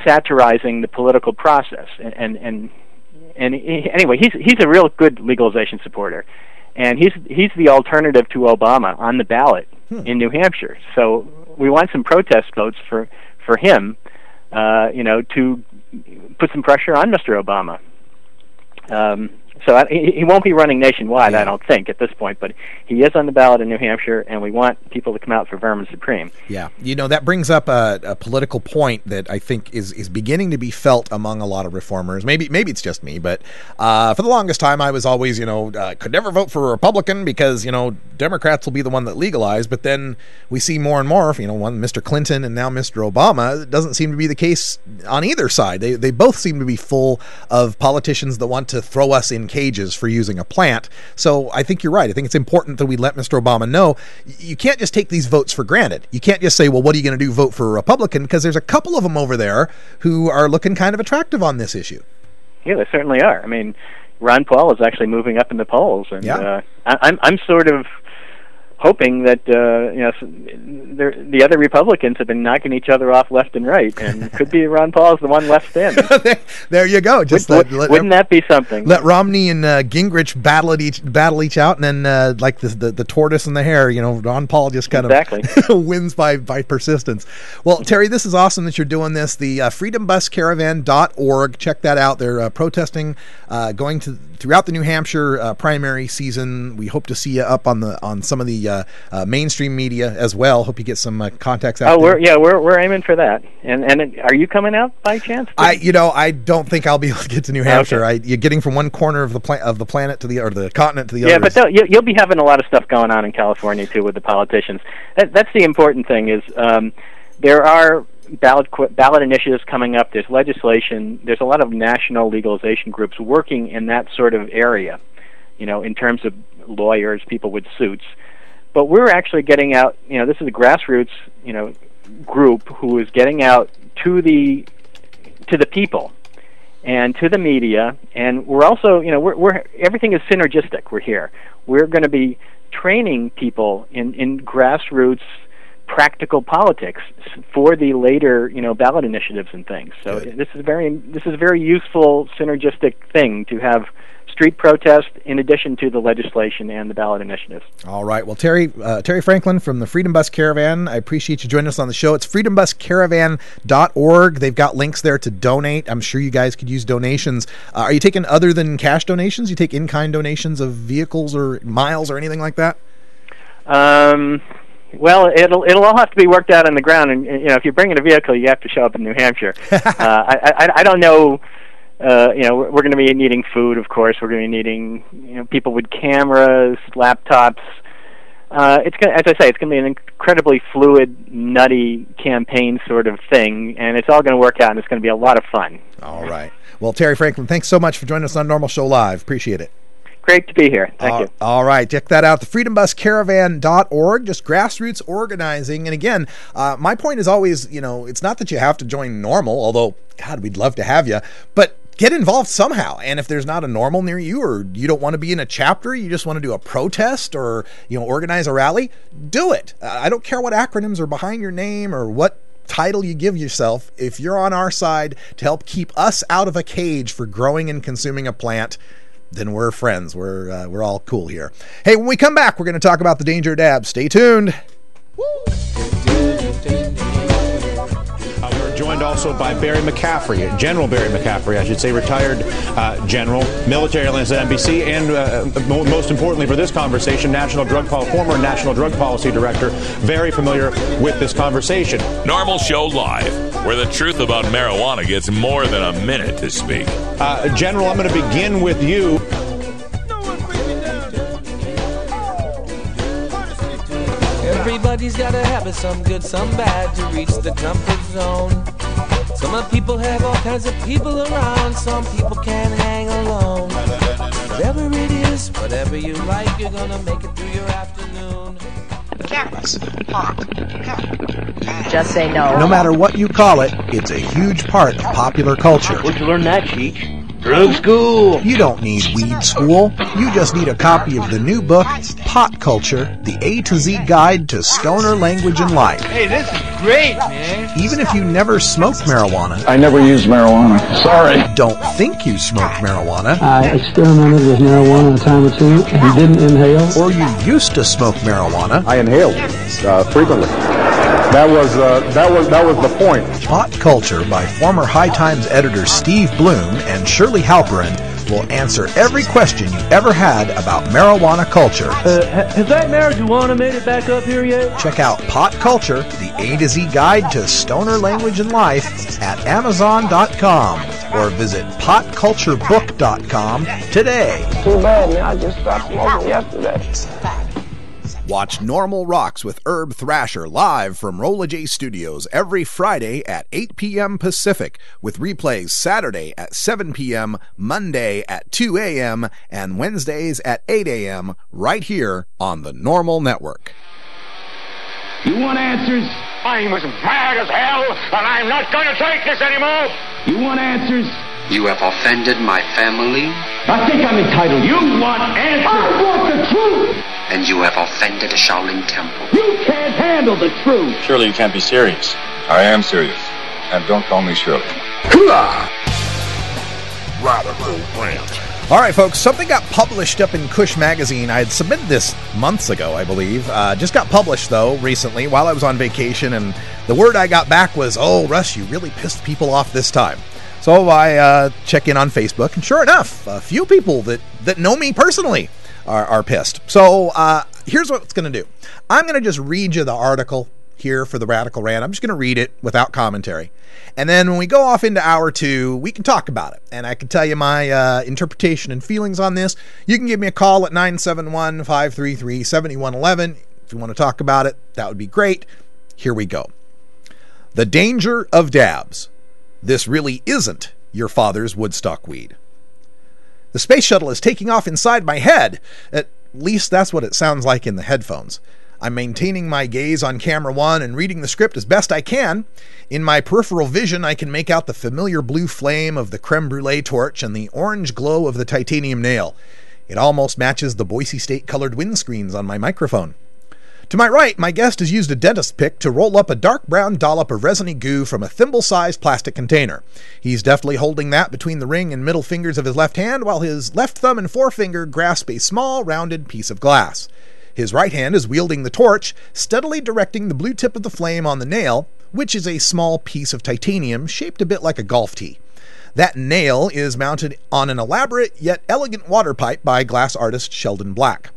satirizing the political process. And anyway, he's a real good legalization supporter, and he's the alternative to Obama on the ballot in New Hampshire. So we want some protest votes for him, to put some pressure on Mr. Obama. So he won't be running nationwide, I don't think, at this point, but he is on the ballot in New Hampshire, and we want people to come out for Vermin Supreme. Yeah, that brings up a political point that I think is beginning to be felt among a lot of reformers. Maybe it's just me, but for the longest time I was always, could never vote for a Republican because, Democrats will be the one that legalize, but then we see more and more, one Mr. Clinton and now Mr. Obama. It doesn't seem to be the case on either side. They both seem to be full of politicians that want to throw us in cages for using a plant. So I think you're right. I think it's important that we let Mr. Obama know you can't just take these votes for granted. You can't just say, well, what are you going to do, vote for a Republican? Because there's a couple of them over there who are looking kind of attractive on this issue. Yeah, they certainly are. I mean, Ron Paul is actually moving up in the polls, and I'm sort of hoping that the other Republicans have been knocking each other off left and right, and could be Ron Paul is the one left standing. There you go. Just wouldn't that be something? Let Romney and Gingrich battle each out, and then like the tortoise and the hare, Ron Paul just kind of wins by persistence. Well, Terry, this is awesome that you're doing this. The freedombuscaravan.org. Check that out. They're protesting, going throughout the New Hampshire primary season. We hope to see you up on some of the mainstream media as well. Hope you get some contacts out there. We're aiming for that. And are you coming out by chance? I don't think I'll be able to get to New Hampshire. Okay. You're getting from one corner of the planet to the continent to the other. Yeah, but you'll be having a lot of stuff going on in California too with the politicians. That's the important thing is there are ballot initiatives coming up. There's legislation. There's a lot of national legalization groups working in that sort of area, in terms of lawyers, people with suits. But we're actually getting out, this is a grassroots, group who is getting out to the people and to the media, and we're also, we're everything is synergistic. We're here. We're going to be training people in grassroots practical politics for the later, ballot initiatives and things. So this is a very useful synergistic thing to have street protest in addition to the legislation and the ballot initiatives. All right. Well, Terry Franklin from the Freedom Bus Caravan, I appreciate you joining us on the show. It's freedombuscaravan.org. They've got links there to donate. I'm sure you guys could use donations. Are you taking other than cash donations? You take in-kind donations of vehicles or miles or anything like that? Well, it'll all have to be worked out on the ground, and if you're bringing a vehicle, you have to show up in New Hampshire. I don't know. We're going to be needing food, of course. We're going to be needing people with cameras, laptops. As I say, it's going to be an incredibly fluid, nutty campaign sort of thing, and it's all going to work out, and it's going to be a lot of fun. All right. Well, Terry Franklin, thanks so much for joining us on Normal Show Live. Appreciate it. Great to be here. Thank you. All right. Check that out. The freedombuscaravan.org, just grassroots organizing. And again, my point is always, it's not that you have to join Normal, although, God, we'd love to have you, but get involved somehow. And if there's not a Normal near you, or you don't want to be in a chapter, you just want to do a protest or, organize a rally, do it. I don't care what acronyms are behind your name or what title you give yourself. If you're on our side to help keep us out of a cage for growing and consuming a plant, then we're friends. We're all cool here. Hey, when we come back, we're going to talk about the danger of dabs. Stay tuned. We're joined also by Barry McCaffrey, General Barry McCaffrey, I should say, retired general, military analyst at NBC, and most importantly for this conversation, former National Drug Policy Director, very familiar with this conversation. Normal Show Live, where the truth about marijuana gets more than a minute to speak. General, I'm going to begin with you. Everybody's got a habit, some good, some bad, to reach the comfort zone. Some people have all kinds of people around, some people can't hang alone. Whatever it is, whatever you like, you're gonna make it through your afternoon. Cannabis, pot, hemp. Just say no. No matter what you call it, it's a huge part of popular culture. Where'd you learn that, Cheech? Drug school. You don't need weed school. You just need a copy of the new book, Pot Culture, the A to Z Guide to Stoner Language and Life. Hey, this is great, man. Even if you never smoked marijuana. I never used marijuana. Sorry. Don't think you smoked marijuana. I experimented with marijuana a time or two and didn't inhale. Or you used to smoke marijuana. I inhaled frequently. That was the point. Pot Culture by former High Times editor Steve Bloom and Shirley Halperin will answer every question you ever had about marijuana culture. Has that marijuana made it back up here yet? Check out Pot Culture, the A to Z Guide to Stoner Language and Life at Amazon.com or visit potculturebook.com today. Too bad, man. I just stopped smoking yesterday. Watch Normal Rocks with Herb Thrasher live from Rolla J Studios every Friday at 8 p.m. Pacific, with replays Saturday at 7 p.m., Monday at 2 a.m., and Wednesdays at 8 a.m. right here on the Normal Network. You want answers? I'm as mad as hell, and I'm not going to take this anymore. You want answers? You have offended my family. I think I'm entitled. You want answers? I want the truth. And you have offended a Shaolin temple. You can't handle the truth. Surely you can't be serious. I am serious. And don't call me Shirley. Radical Rant. All right, folks, something got published up in Kush Magazine. I had submitted this months ago, I believe. Just got published, though, recently while I was on vacation, and the word I got back was, "Oh, Russ, you really pissed people off this time." So I check in on Facebook, and sure enough, a few people that know me personally are pissed. So here's what it's going to do. I'm going to just read you the article here for the Radical Rant. I'm just going to read it without commentary. And then when we go off into hour 2, we can talk about it. And I can tell you my interpretation and feelings on this. You can give me a call at 971-533-7111. If you want to talk about it, that would be great. Here we go. The danger of dabs. This really isn't your father's Woodstock weed. The space shuttle is taking off inside my head. At least that's what it sounds like in the headphones. I'm maintaining my gaze on camera 1 and reading the script as best I can. In my peripheral vision, I can make out the familiar blue flame of the creme brulee torch and the orange glow of the titanium nail. It almost matches the Boise State colored windscreens on my microphone. To my right, my guest has used a dentist pick to roll up a dark brown dollop of resiny goo from a thimble-sized plastic container. He's deftly holding that between the ring and middle fingers of his left hand, while his left thumb and forefinger grasp a small, rounded piece of glass. His right hand is wielding the torch, steadily directing the blue tip of the flame on the nail, which is a small piece of titanium shaped a bit like a golf tee. That nail is mounted on an elaborate yet elegant water pipe by glass artist Sheldon Black.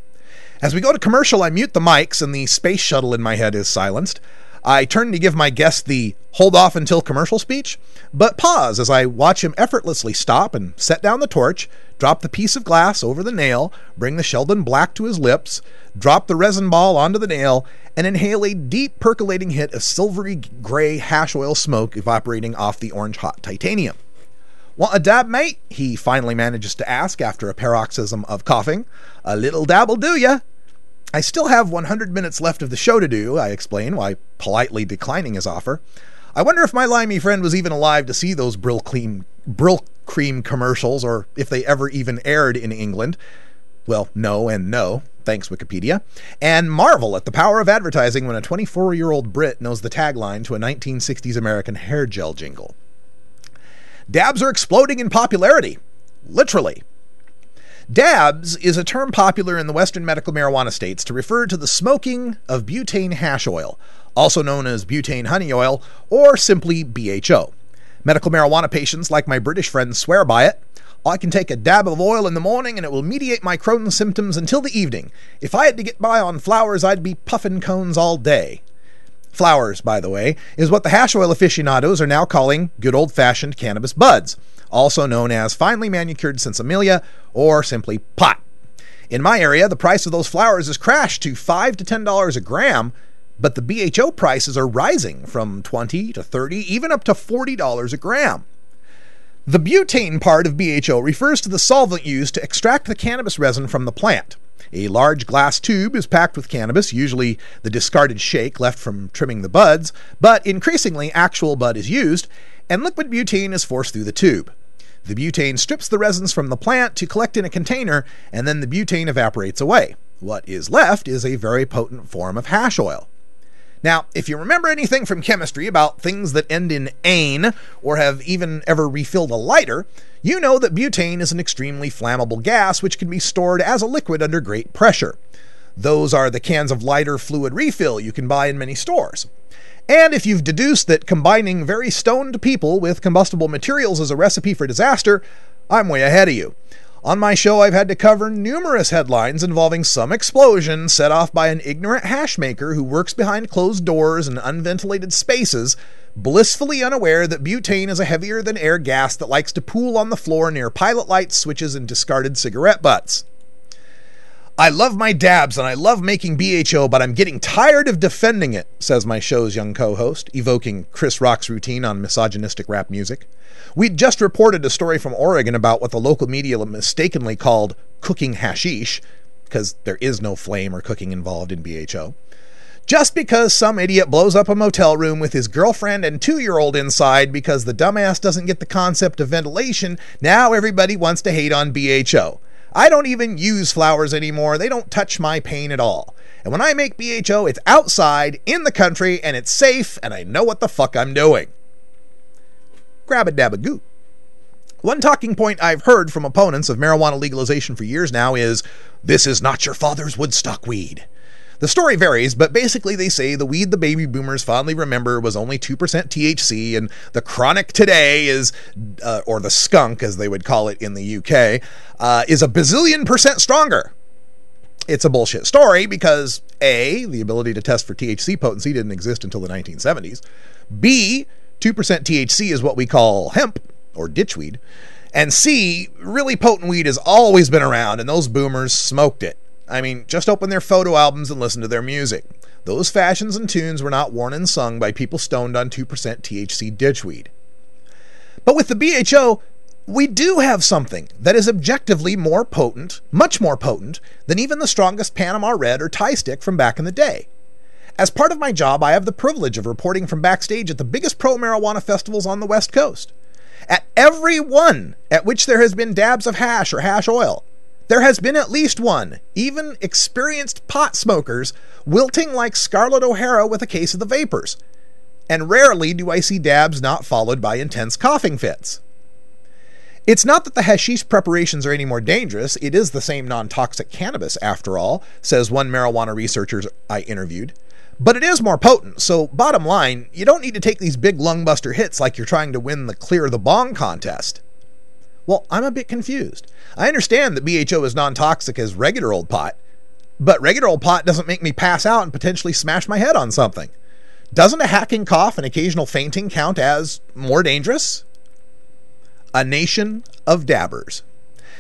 As we go to commercial, I mute the mics and the space shuttle in my head is silenced. I turn to give my guest the hold off until commercial speech, but pause as I watch him effortlessly stop and set down the torch, drop the piece of glass over the nail, bring the Sheldon Black to his lips, drop the resin ball onto the nail, and inhale a deep percolating hit of silvery gray hash oil smoke evaporating off the orange hot titanium. "Want a dab, mate?" he finally manages to ask after a paroxysm of coughing. "A little dab'll do ya." "I still have 100 minutes left of the show to do," I explain, while politely declining his offer. I wonder if my limey friend was even alive to see those Brill Cream commercials, or if they ever even aired in England. Well, no and no, thanks Wikipedia. And marvel at the power of advertising when a 24-year-old Brit knows the tagline to a 1960s American hair gel jingle. Dabs are exploding in popularity. Literally. Dabs is a term popular in the Western medical marijuana states to refer to the smoking of butane hash oil, also known as butane honey oil, or simply BHO. Medical marijuana patients like my British friends swear by it. I can take a dab of oil in the morning and it will mediate my Crohn's symptoms until the evening. If I had to get by on flowers, I'd be puffing cones all day. Flowers, by the way, is what the hash oil aficionados are now calling good old-fashioned cannabis buds, also known as finely manicured sinsemilla or simply pot. In my area, the price of those flowers has crashed to $5 to $10 a gram, but the BHO prices are rising from $20 to $30, even up to $40 a gram. The butane part of BHO refers to the solvent used to extract the cannabis resin from the plant. A large glass tube is packed with cannabis, usually the discarded shake left from trimming the buds, but increasingly actual bud is used, and liquid butane is forced through the tube. The butane strips the resins from the plant to collect in a container, and then the butane evaporates away. What is left is a very potent form of hash oil. Now, if you remember anything from chemistry about things that end in ane, or have even ever refilled a lighter, you know that butane is an extremely flammable gas which can be stored as a liquid under great pressure. Those are the cans of lighter fluid refill you can buy in many stores. And if you've deduced that combining very stoned people with combustible materials is a recipe for disaster, I'm way ahead of you. On my show, I've had to cover numerous headlines involving some explosion set off by an ignorant hash maker who works behind closed doors and unventilated spaces, blissfully unaware that butane is a heavier-than-air gas that likes to pool on the floor near pilot lights, switches, and discarded cigarette butts. I love my dabs and I love making BHO, but I'm getting tired of defending it, says my show's young co-host, evoking Chris Rock's routine on misogynistic rap music. We'd just reported a story from Oregon about what the local media mistakenly called cooking hashish, because there is no flame or cooking involved in BHO. Just because some idiot blows up a motel room with his girlfriend and 2-year-old inside because the dumbass doesn't get the concept of ventilation, now everybody wants to hate on BHO. I don't even use flowers anymore. They don't touch my pain at all. And when I make BHO, it's outside, in the country, and it's safe, and I know what the fuck I'm doing. Grab-a-dab-a-goo. One talking point I've heard from opponents of marijuana legalization for years now is, this is not your father's Woodstock weed. The story varies, but basically they say the weed the baby boomers fondly remember was only 2% THC, and the chronic today is, or the skunk as they would call it in the UK, is a bazillion percent stronger. It's a bullshit story because A, the ability to test for THC potency didn't exist until the 1970s. B, 2% THC is what we call hemp, or ditchweed. And C, really potent weed has always been around, and those boomers smoked it. I mean, just open their photo albums and listen to their music. Those fashions and tunes were not worn and sung by people stoned on 2% THC ditchweed. But with the BHO, we do have something that is objectively more potent, much more potent, than even the strongest Panama Red or Thai stick from back in the day. As part of my job, I have the privilege of reporting from backstage at the biggest pro-marijuana festivals on the West Coast. At every one at which there has been dabs of hash or hash oil, there has been at least one, even experienced pot smokers, wilting like Scarlett O'Hara with a case of the vapors. And rarely do I see dabs not followed by intense coughing fits. It's not that the hashish preparations are any more dangerous, it is the same non-toxic cannabis after all, says one marijuana researcher I interviewed. But it is more potent, so bottom line, you don't need to take these big lungbuster hits like you're trying to win the clear the bong contest. Well, I'm a bit confused. I understand that BHO is non-toxic as regular old pot, but regular old pot doesn't make me pass out and potentially smash my head on something. Doesn't a hacking cough and occasional fainting count as more dangerous? A nation of dabbers.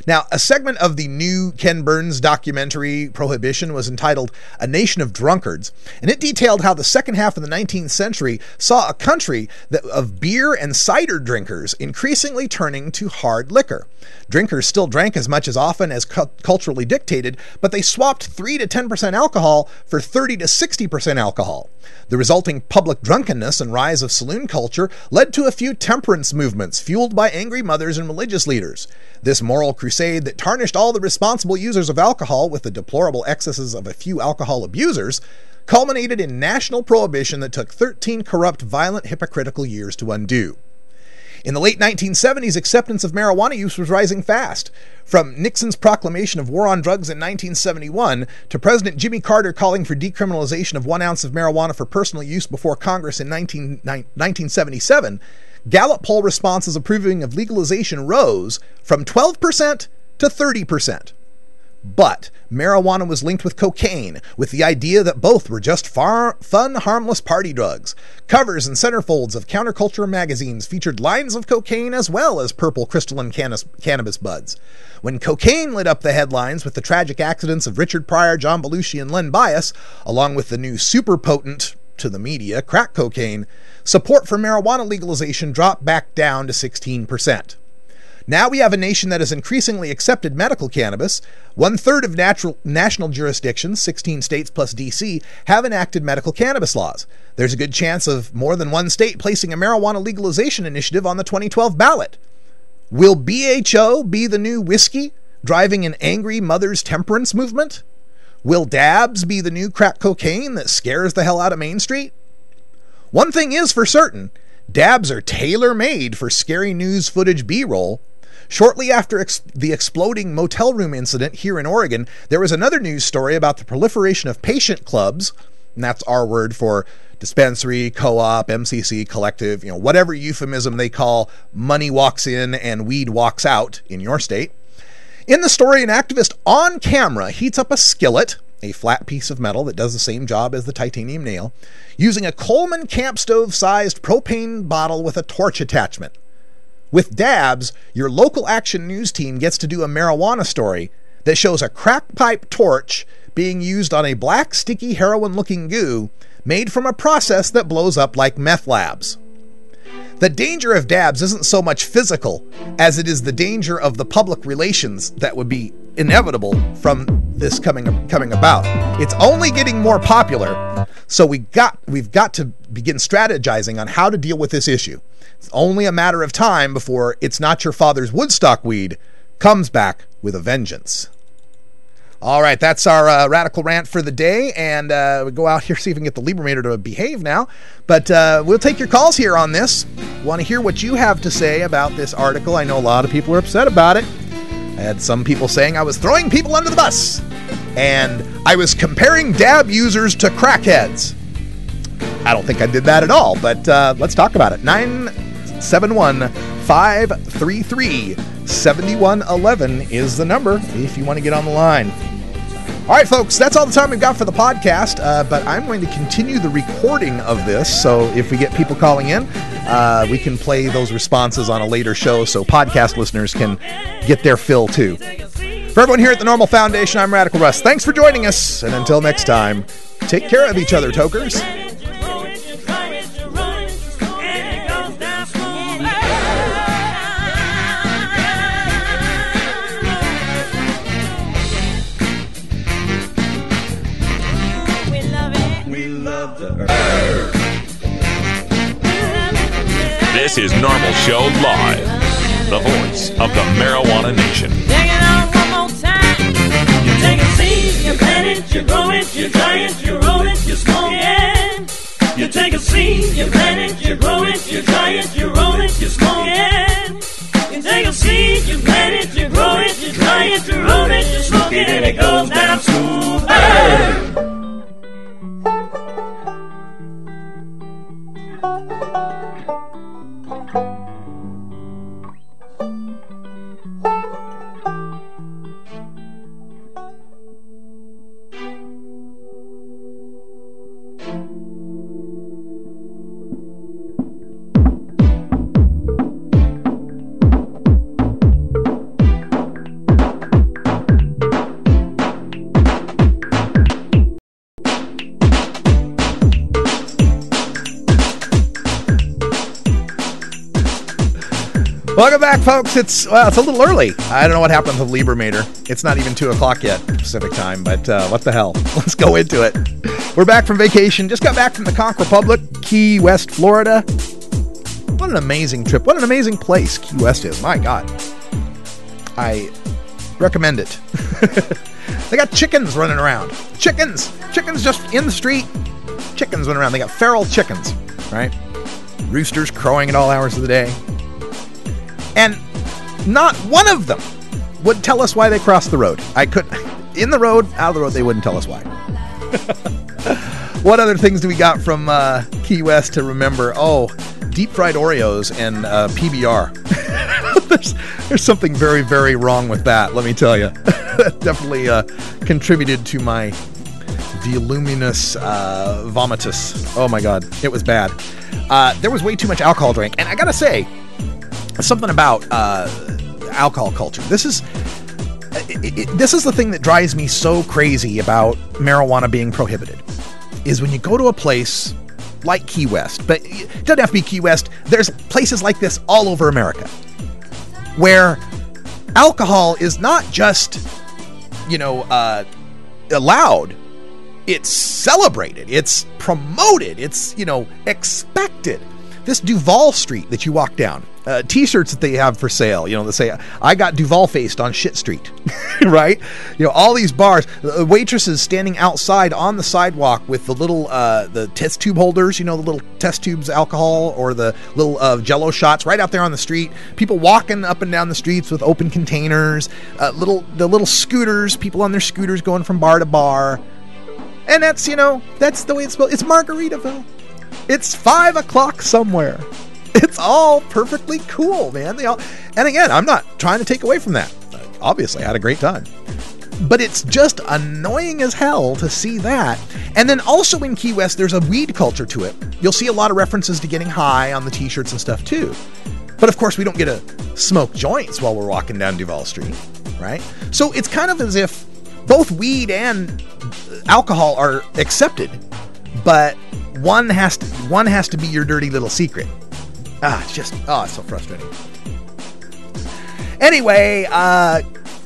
Now, a segment of the new Ken Burns documentary Prohibition was entitled A Nation of Drunkards, and it detailed how the second half of the 19th century saw a country of beer and cider drinkers increasingly turning to hard liquor. Drinkers still drank as much as often as culturally dictated, but they swapped 3 to 10% alcohol for 30 to 60% alcohol. The resulting public drunkenness and rise of saloon culture led to a few temperance movements fueled by angry mothers and religious leaders. This moral crusade that tarnished all the responsible users of alcohol with the deplorable excesses of a few alcohol abusers culminated in national prohibition that took 13 corrupt, violent, hypocritical years to undo. In the late 1970s, acceptance of marijuana use was rising fast. From Nixon's proclamation of war on drugs in 1971 to President Jimmy Carter calling for decriminalization of 1 ounce of marijuana for personal use before Congress in 1977, Gallup poll responses approving of legalization rose from 12% to 30%. But marijuana was linked with cocaine, with the idea that both were just fun, harmless party drugs. Covers and centerfolds of counterculture magazines featured lines of cocaine as well as purple crystalline cannabis buds. When cocaine lit up the headlines with the tragic accidents of Richard Pryor, John Belushi, and Len Bias, along with the new super potent, to the media, crack cocaine, support for marijuana legalization dropped back down to 16%. Now we have a nation that has increasingly accepted medical cannabis. 1/3 of national jurisdictions, 16 states plus DC, have enacted medical cannabis laws. There's a good chance of more than one state placing a marijuana legalization initiative on the 2012 ballot. Will BHO be the new whiskey, driving an angry mother's temperance movement? Will dabs be the new crack cocaine that scares the hell out of Main Street? One thing is for certain, dabs are tailor-made for scary news footage B-roll. Shortly after the exploding motel room incident here in Oregon, there was another news story about the proliferation of patient clubs, and that's our word for dispensary, co-op, MCC, collective, whatever euphemism they call money walks in and weed walks out in your state. In the story, an activist on camera heats up a skillet, a flat piece of metal that does the same job as the titanium nail, using a Coleman camp stove-sized propane bottle with a torch attachment. With dabs, your local Action News team gets to do a marijuana story that shows a crack pipe torch being used on a black, sticky, heroin-looking goo made from a process that blows up like meth labs. The danger of dabs isn't so much physical as it is the danger of the public relations that would be inevitable from this coming about. It's only getting more popular, so we've got to begin strategizing on how to deal with this issue. It's only a matter of time before It's Not Your Father's Woodstock Weed comes back with a vengeance. All right, that's our radical rant for the day, and we'll go out here, see if we can get the Liebermator to behave now. But we'll take your calls here on this. Want to hear what you have to say about this article. I know a lot of people are upset about it. I had some people saying I was throwing people under the bus, and I was comparing dab users to crackheads. I don't think I did that at all, but let's talk about it. 971-533-7111 is the number if you want to get on the line. All right, folks, that's all the time we've got for the podcast, but I'm going to continue the recording of this, so if we get people calling in, we can play those responses on a later show so podcast listeners can get their fill too. For everyone here at the Normal Foundation, I'm Radical Russ. Thanks for joining us, and until next time, take care of each other, tokers. This is Normal Show Live, the voice of the Marijuana Nation. Take it on one more time. You take a seed, you plant it, you grow it, you dry it, you roll it, you smoke it. You take a seed, you plant it, you grow it, you dry it, you roll it, you smoke it. You take a seed, you plant it, you grow it, you dry it, you roll it, you smoke it, and it goes down smooth. Welcome back, folks. It's a little early. I don't know what happened to the Liebermator. It's not even 2 o'clock yet, Pacific time, but what the hell? Let's go into it. We're back from vacation. Just got back from the Conch Republic, Key West, Florida. What an amazing trip. What an amazing place Key West is. My God. I recommend it. They got chickens running around. Chickens just in the street. Chickens running around. They got feral chickens, right? Roosters crowing at all hours of the day. And not one of them would tell us why they crossed the road. In the road, out of the road, they wouldn't tell us why. What other things do we got from Key West to remember? Oh, deep fried Oreos and PBR. There's something very, very wrong with that, let me tell you. That definitely contributed to my voluminous vomitus. Oh my God, it was bad. There was way too much alcohol drank, and I gotta say, something about alcohol culture. This is the thing that drives me so crazy about marijuana being prohibited, is when you go to a place like Key West, but it doesn't have to be Key West. There's places like this all over America where alcohol is not just, allowed. It's celebrated. It's promoted. It's, expected. This Duval Street that you walk down, t-shirts that they have for sale, that say, I got Duval faced on shit street, right? All these bars, waitresses standing outside on the sidewalk with the little, the test tube holders, the little test tubes alcohol, or the little Jello shots right out there on the street. People walking up and down the streets with open containers, the little scooters, people on their scooters going from bar to bar. And that's, that's the way it's spelled. It's Margaritaville. It's 5 o'clock somewhere. It's all perfectly cool, man. And again, I'm not trying to take away from that. Obviously, I had a great time. But it's just annoying as hell to see that. And then also in Key West, there's a weed culture to it. You'll see a lot of references to getting high on the t-shirts and stuff too. But of course, we don't get to smoke joints while we're walking down Duval Street, right? So it's kind of as if both weed and alcohol are accepted, but one has to be your dirty little secret. It's so frustrating. Anyway, I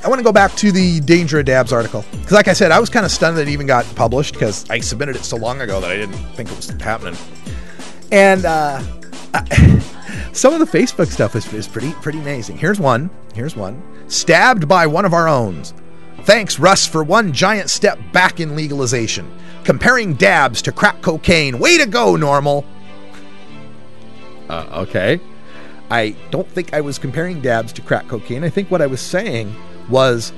want to go back to the Danger of Dabs article, because like I said, I was kind of stunned that it even got published, because I submitted it so long ago that I didn't think it was happening. And some of the Facebook stuff is pretty amazing. Here's one. Stabbed by one of our own. Thanks, Russ, for one giant step back in legalization. Comparing dabs to crack cocaine. Way to go, Normal. Okay. I don't think I was comparing dabs to crack cocaine. I think what I was saying was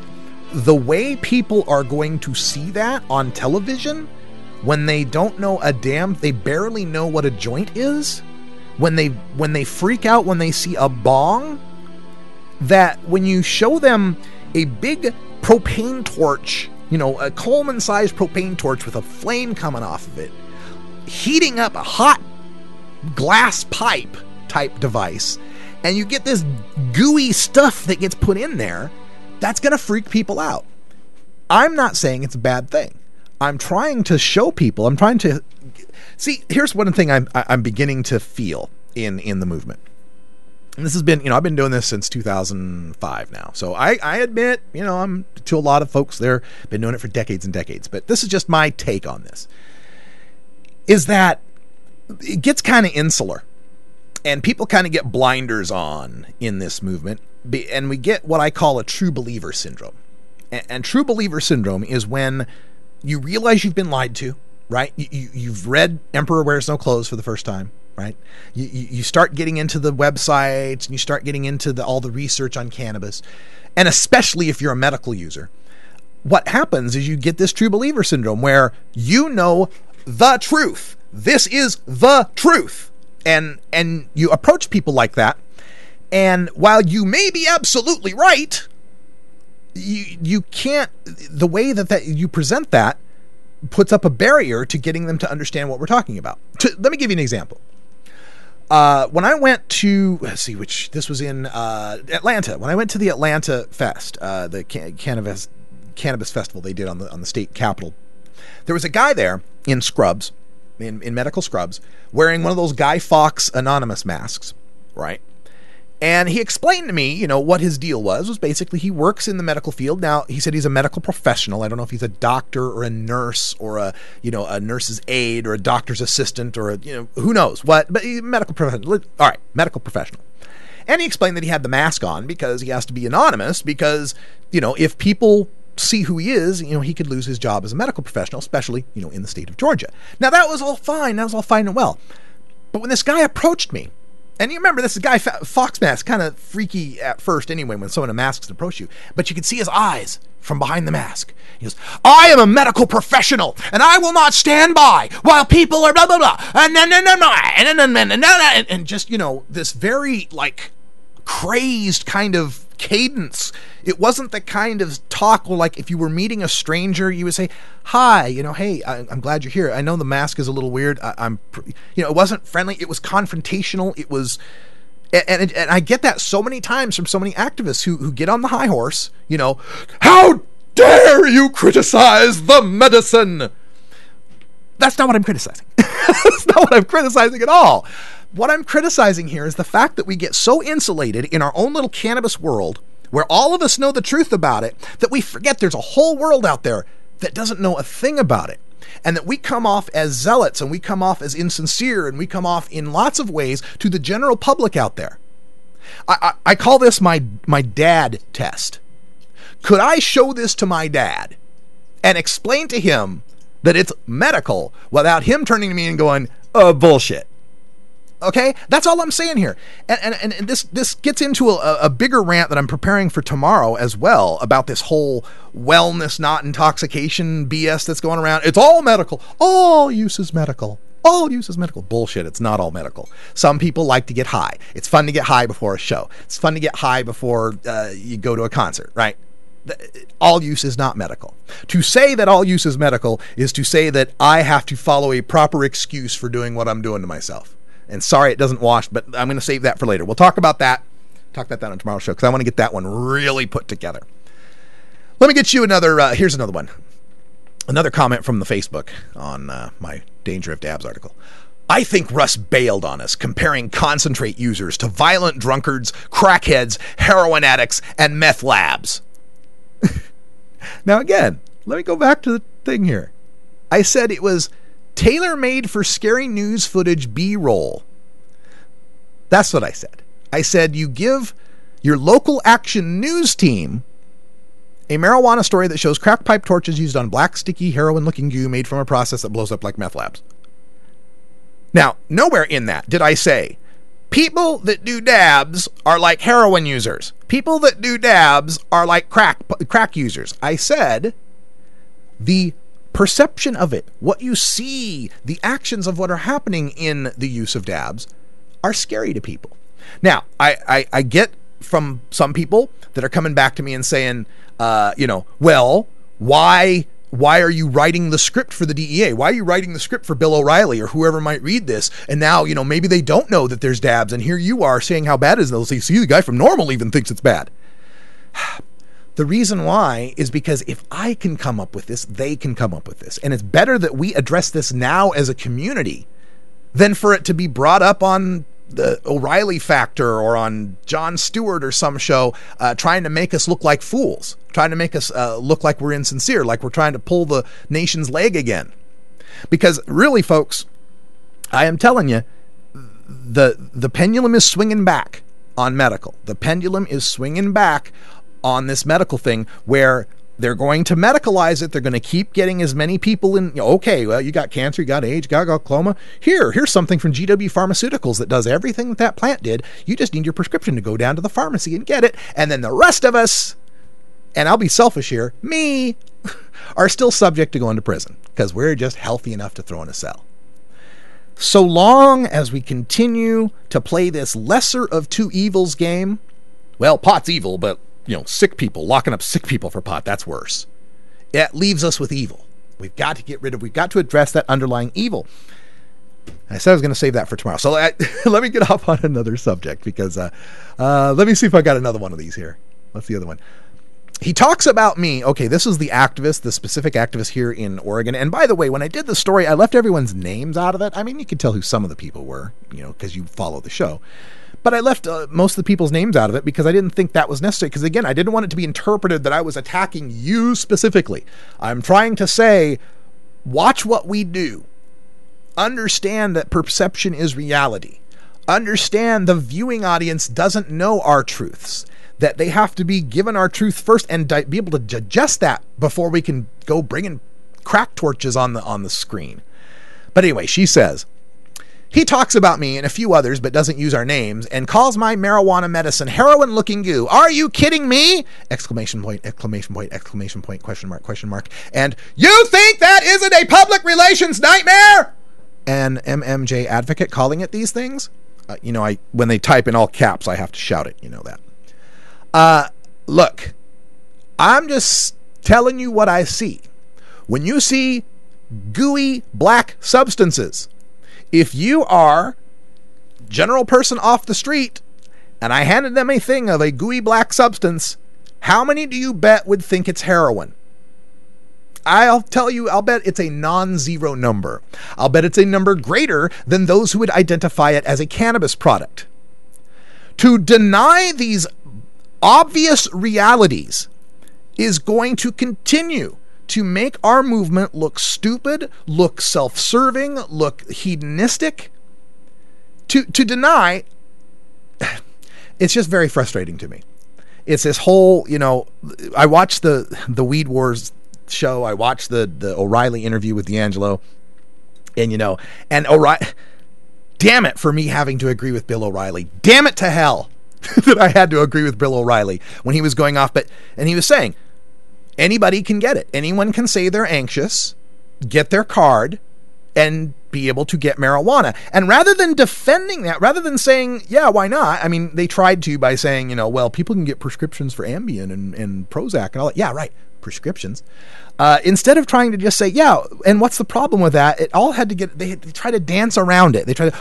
the way people are going to see that on television when they don't know they barely know what a joint is. When they freak out when they see a bong, that when you show them a big propane torch, a Coleman-sized propane torch with a flame coming off of it, heating up a hot glass pipe type device, and you get this gooey stuff that gets put in there, that's going to freak people out. I'm not saying it's a bad thing. I'm trying to show people, see, here's one thing I'm beginning to feel in the movement. And this has been, I've been doing this since 2005 now. So I admit, I'm to a lot of folks there, been doing it for decades and decades. But this is just my take on this. Is that it gets kind of insular. And people kind of get blinders on in this movement. And we get what I call a true believer syndrome. And true believer syndrome is when you realize you've been lied to, right? You've read Emperor Wears No Clothes for the first time. Right? You start getting into the websites and you start getting into all the research on cannabis. And especially if you're a medical user, what happens is you get this true believer syndrome where you know the truth. This is the truth. And you approach people like that. And while you may be absolutely right, you can't, the way that you present that puts up a barrier to getting them to understand what we're talking about. Let me give you an example. When I went to, this was in Atlanta. When I went to the Atlanta Fest, the cannabis festival they did on the state capitol, there was a guy there in scrubs, in medical scrubs, wearing one of those Guy Fawkes Anonymous masks, right? And he explained to me, what his deal was basically he works in the medical field. Now, he said he's a medical professional. I don't know if he's a doctor or a nurse or a nurse's aide or a doctor's assistant or who knows what, but he's a medical professional. All right, medical professional. And he explained that he had the mask on because he has to be anonymous because, if people see who he is, he could lose his job as a medical professional, especially, in the state of Georgia. Now, that was all fine. That was all fine and well. But when this guy approached me, And you remember, this guy, Fox mask, kind of freaky at first anyway when someone in masks approach you. But you can see his eyes from behind the mask. He goes, I am a medical professional, and I will not stand by while people are blah, blah, blah. And just, this very, crazed kind of cadence. It wasn't the kind of talk where, if you were meeting a stranger, you would say, hi, hey, I'm glad you're here. I know the mask is a little weird. It wasn't friendly. It was confrontational. It was, and I get that so many times from so many activists who get on the high horse, how dare you criticize the medicine? That's not what I'm criticizing. That's not what I'm criticizing at all. What I'm criticizing here is the fact that we get so insulated in our own little cannabis world, where all of us know the truth about it, that we forget there's a whole world out there that doesn't know a thing about it. And that we come off as zealots, and we come off as insincere, and we come off in lots of ways to the general public out there. I call this my dad test. Could I show this to my dad and explain to him that it's medical without him turning to me and going, bullshit? Okay, that's all I'm saying here. And this gets into a bigger rant that I'm preparing for tomorrow as well about this whole wellness, not intoxication BS that's going around. It's all medical. All use is medical. All use is medical. Bullshit. It's not all medical. Some people like to get high. It's fun to get high before a show. It's fun to get high before you go to a concert, right? All use is not medical. To say that all use is medical is to say that I have to follow a proper excuse for doing what I'm doing to myself. And sorry it doesn't wash, but I'm going to save that for later. We'll talk about that. Talk about that on tomorrow's show because I want to get that one really put together. Let me get you another. Here's another one. Another comment from the Facebook on my Danger of Dabs article. I think Russ bailed on us, comparing concentrate users to violent drunkards, crackheads, heroin addicts, and meth labs. Now again, let me go back to the thing here. I said it was tailor-made for scary news footage B-roll. That's what I said. I said you give your local action news team a marijuana story that shows crack pipe torches used on black, sticky, heroin-looking goo made from a process that blows up like meth labs. Now, nowhere in that did I say, people that do dabs are like heroin users. People that do dabs are like crack users. I said the perception of it, what you see, the actions of what are happening in the use of dabs are scary to people. Now, I get from some people that are coming back to me and saying, well, why are you writing the script for the DEA? Why are you writing the script for Bill O'Reilly or whoever might read this? And now, maybe they don't know that there's dabs, and here you are saying how bad it is. They'll say, see, the guy from Normal even thinks it's bad. The reason why is because if I can come up with this, they can come up with this. And it's better that we address this now as a community than for it to be brought up on the O'Reilly Factor or on Jon Stewart or some show trying to make us look like fools, trying to make us look like we're insincere, like we're trying to pull the nation's leg again. Because really, folks, I am telling you, the pendulum is swinging back on medical. The pendulum is swinging back on this medical thing where they're going to medicalize it. They're going to keep getting as many people in. Okay, well, you got cancer, you got AIDS, you got glaucoma. Here's something from GW Pharmaceuticals that does everything that plant did. You just need your prescription to go down to the pharmacy and get it. And then the rest of us, and I'll be selfish here, me, are still subject to going to prison because we're just healthy enough to throw in a cell. So long as we continue to play this lesser of two evils game, well, pot's evil, but sick people, locking up sick people for pot, that's worse. It leaves us with evil. We've got to address that underlying evil. I said I was going to save that for tomorrow. So let me get off on another subject because let me see if I got another one of these here. What's the other one? He talks about me. Okay, this is the activist, the specific activist here in Oregon. And by the way, when I did the story, I left everyone's names out of it. I mean, you could tell who some of the people were, because you follow the show. But I left most of the people's names out of it because I didn't think that was necessary. Because again, I didn't want it to be interpreted that I was attacking you specifically. I'm trying to say, watch what we do. Understand that perception is reality. Understand the viewing audience doesn't know our truths. That they have to be given our truth first and be able to digest that before we can go bringing crack torches on the screen. But anyway, she says, He talks about me and a few others, but doesn't use our names, and calls my marijuana medicine heroin-looking goo. Are you kidding me? Exclamation point, exclamation point, exclamation point, question mark, and you think that isn't a public relations nightmare? An MMJ advocate calling it these things? When they type in all caps, I have to shout it. You know that. Look, I'm just telling you what I see. When you see gooey black substances, if you are general person off the street and I handed them a thing of a gooey black substance, how many do you bet would think it's heroin? I'll tell you, I'll bet it's a non-zero number. I'll bet it's a number greater than those who would identify it as a cannabis product. To deny these obvious realities is going to continue to make our movement look stupid, look self-serving, look hedonistic. To deny, it's just very frustrating to me. It's this whole, I watched the Weed Wars show. I watched the O'Reilly interview with D'Angelo, and O'Reilly, damn it for me having to agree with Bill O'Reilly. Damn it to hell that I had to agree with Bill O'Reilly when he was going off. And he was saying, anybody can get it. Anyone can say they're anxious, get their card, and be able to get marijuana. And rather than defending that, rather than saying, yeah, why not? I mean, they tried to by saying, well, people can get prescriptions for Ambien and Prozac and all that. Yeah, right. Prescriptions. Instead of trying to just say, yeah, and what's the problem with that? It all had to get, they try to dance around it. They try to,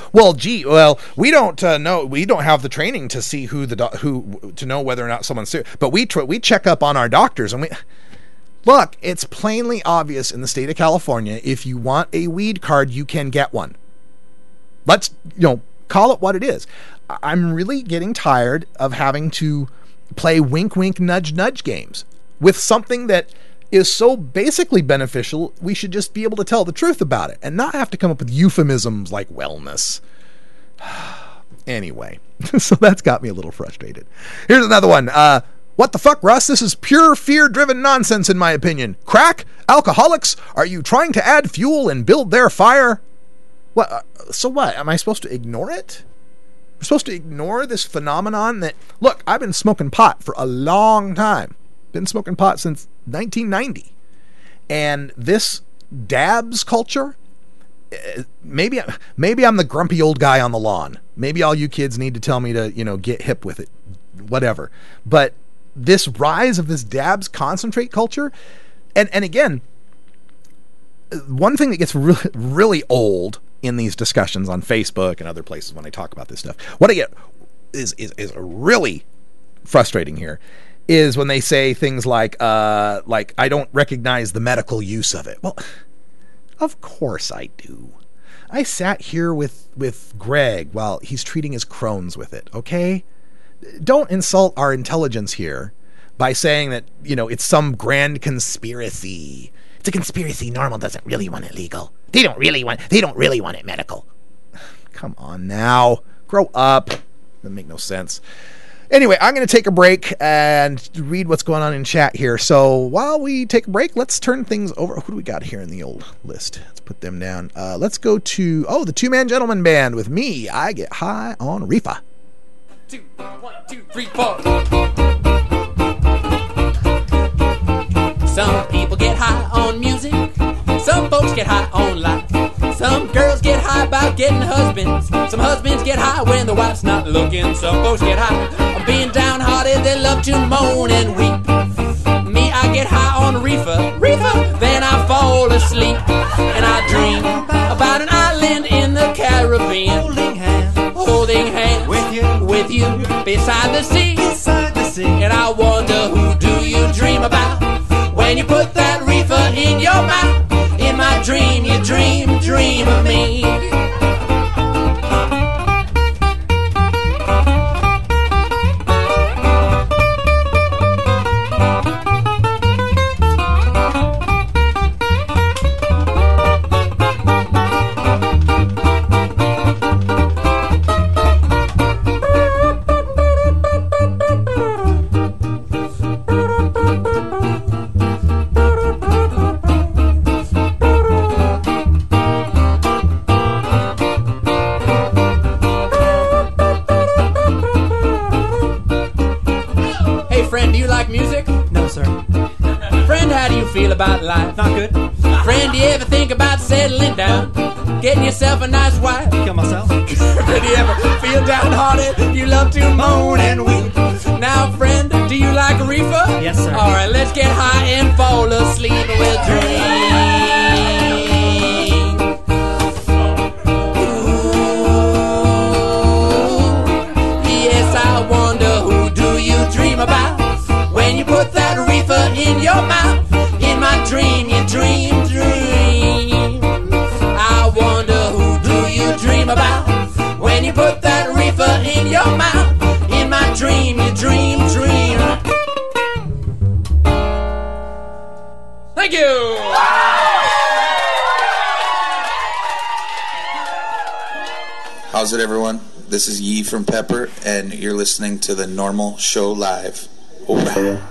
we don't know, we don't have the training to see who to know whether or not someone's serious, but we check up on our doctors and look, it's plainly obvious in the state of California, if you want a weed card, you can get one. Let's, call it what it is. I'm really getting tired of having to play wink, wink, nudge, nudge games with something that is so basically beneficial. We should just be able to tell the truth about it and not have to come up with euphemisms like wellness. Anyway, so that's got me a little frustrated. Here's another one. What the fuck, Russ? This is pure fear-driven nonsense, in my opinion. Crack? Alcoholics? Are you trying to add fuel and build their fire? What? So what? Am I supposed to ignore it? We're supposed to ignore this phenomenon that... Look, I've been smoking pot for a long time. Been smoking pot since 1990. And this dabs culture... Maybe I'm the grumpy old guy on the lawn. Maybe all you kids need to tell me to, get hip with it. Whatever. But... this rise of this dabs concentrate culture, and again, one thing that gets really, really old in these discussions on Facebook and other places when I talk about this stuff, what I get is really frustrating here is when they say things like I don't recognize the medical use of it. Well, of course I do. I sat here with Greg while he's treating his Crohn's with it, okay? Don't insult our intelligence here by saying that, it's some grand conspiracy. It's a conspiracy. Normal doesn't really want it legal. They don't really want it medical. Come on now. Grow up. Doesn't make no sense. Anyway, I'm going to take a break and read what's going on in chat here. So while we take a break, let's turn things over. Who do we got here in the old list? Let's put them down. Let's go to, the Two-Man Gentleman Band with me. I Get High on Reefa. 2, 1, 2, 3, 4. Some people get high on music. Some folks get high on life. Some girls get high about getting husbands. Some husbands get high when the wife's not looking. Some folks get high on being downhearted. They love to moan and weep. Me, I get high on reefer. Then I fall asleep and I dream about an island in the Caribbean. Holding hands with you beside the sea. And I wonder, who do you dream about when you put that reefer in your mouth? In my dream, you dream of me. Not good. Friend, do you ever think about settling down? Getting yourself a nice wife? Kill myself. Do you ever feel downhearted? You love to moan and weep. Now, friend, do you like a reefer? Yes, sir. All right, let's get high and fall asleep with dreams. Yes, I wonder who do you dream about when you put that reefer in your mouth? In my dream, you dream. I wonder who do you dream about when you put that reefer in your mouth? In my dream, you dream. Thank you. How's it, everyone? This is Yee from Pepper, and you're listening to the Normal Show Live. Hoorah.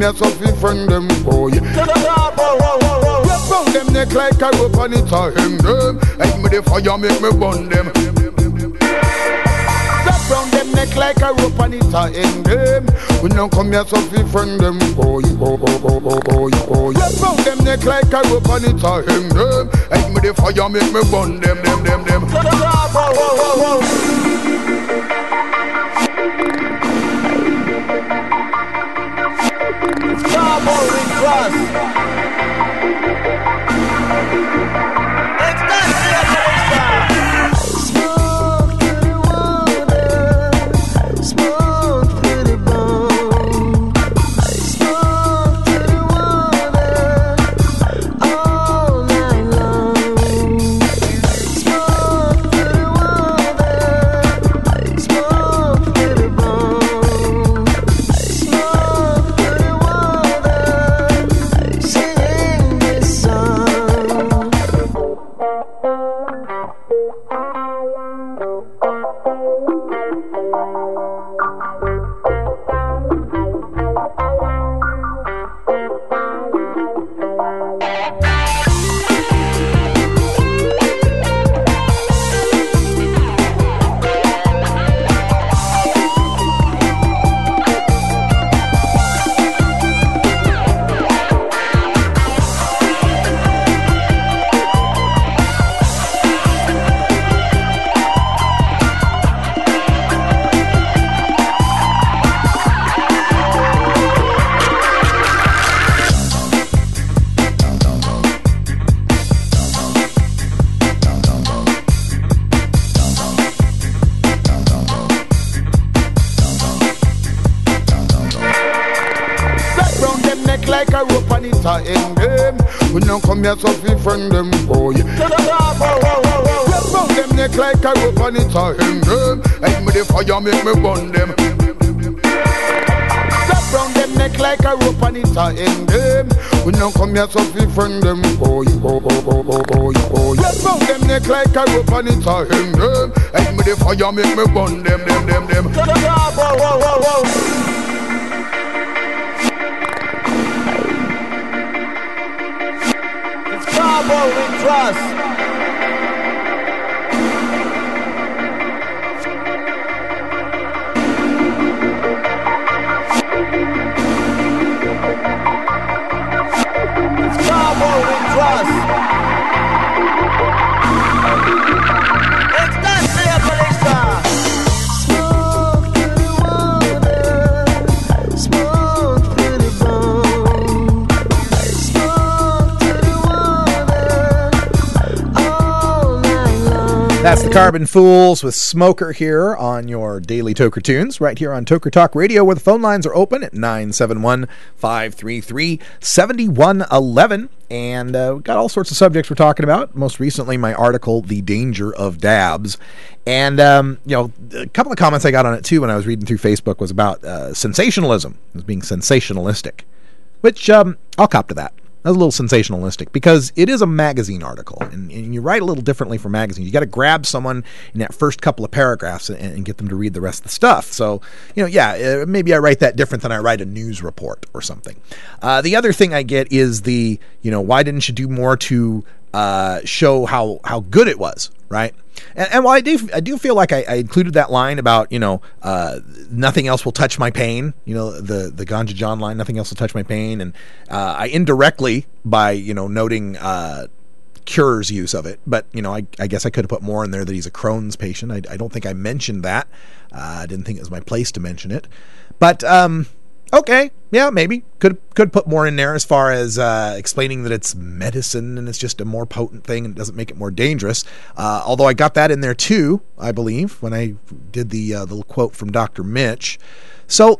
Here so fi friend them boy. Wrap round them neck like a rope and it a hang them. Like me the fire make me burn them. Wrap round them neck like a rope and it a hang them. We now come here so fi friend them boy. Wrap round them neck like a rope and it a hang them. Like me the fire make me burn them. Starboard Cross. Smoke to the water, smoke to the bone, smoke to the water all night long. Smoke to the water, smoke to the bone, smoke to the water, singing this song. Like a rope and it a hang them. We now come here so fi friend them boy. Wrap round them neck like a rope and it a hang them. Like me the fire make me burn them. Wrap round them neck like a rope and it a hang them. We now come here so fi friend them boy. Wrap round them neck like a rope and it a hang them. Like me the fire make me burn them. Starboard Cross. Starboard Cross. It's that clear, Melissa. Smoke to the water, smoke to the bone, smoke to the water That's the Carbon Fools with Smoker here on your Daily Toker Tunes, right here on Toker Talk Radio, where the phone lines are open at 971-533-7111. And we've got all sorts of subjects we're talking about. Most recently, my article, The Danger of Dabs. And, a couple of comments I got on it, too, when I was reading through Facebook was about sensationalism, as being sensationalistic, which I'll cop to that. That's a little sensationalistic because it is a magazine article, and you write a little differently for magazines. You got to grab someone in that first couple of paragraphs and get them to read the rest of the stuff. So, maybe I write that different than I write a news report or something. The other thing I get is why didn't you do more to show how good it was, right? And while I do feel like I included that line about, nothing else will touch my pain, the Ganja John line, nothing else will touch my pain. And I indirectly, by, noting Cure's use of it, but, I guess I could have put more in there that he's a Crohn's patient. I don't think I mentioned that. I didn't think it was my place to mention it. But, okay, yeah, maybe. Could put more in there as far as explaining that it's medicine and it's just a more potent thing and it doesn't make it more dangerous. Although I got that in there too, I believe, when I did the little quote from Dr. Mitch. So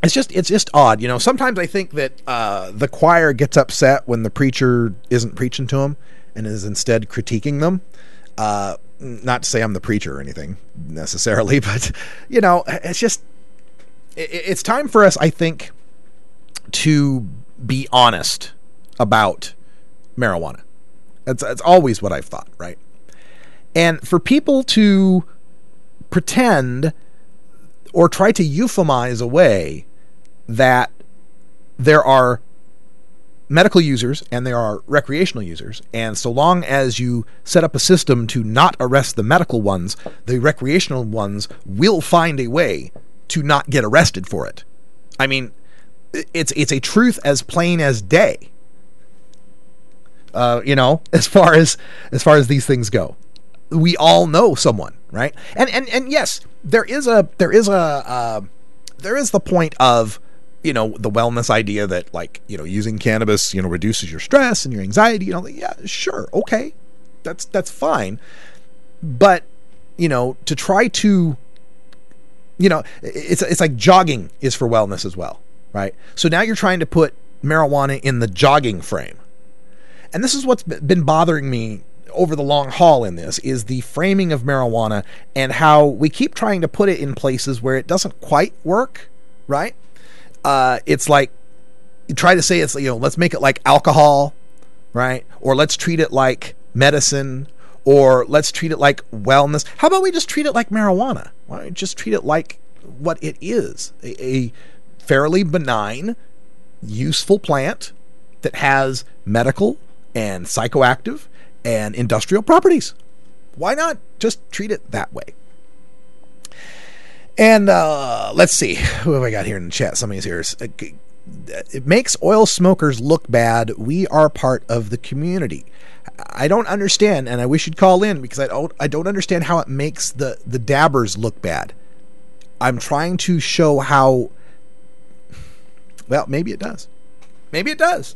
it's just odd. Sometimes I think that the choir gets upset when the preacher isn't preaching to them and is instead critiquing them. Not to say I'm the preacher or anything necessarily, but, it's just... It's time for us, I think, to be honest about marijuana. That's always what I've thought, right? And for people to pretend or try to euphemize away that there are medical users and there are recreational users, and so long as you set up a system to not arrest the medical ones, the recreational ones will find a way to not get arrested for it. I mean, it's a truth as plain as day. As far as these things go, we all know someone, right? And yes, there is the point of, the wellness idea that, using cannabis, reduces your stress and your anxiety. Yeah, sure, okay, that's fine, but to try to it's like jogging is for wellness as well, right? So now you're trying to put marijuana in the jogging frame. And this is what's been bothering me over the long haul in this, is the framing of marijuana and how we keep trying to put it in places where it doesn't quite work, right? It's like, you try to say it's, let's make it like alcohol, right? Or let's treat it like medicine, or let's treat it like wellness. How about we just treat it like marijuana? Why don't we just treat it like what it is? A fairly benign, useful plant that has medical and psychoactive and industrial properties. Why not just treat it that way? And let's see. Who have I got here in the chat? Somebody's here. It makes oil smokers look bad. We are part of the community. I don't understand, and I wish you'd call in, because I don't understand how it makes the dabbers look bad. I'm trying to show how, well, maybe it does. Maybe it does,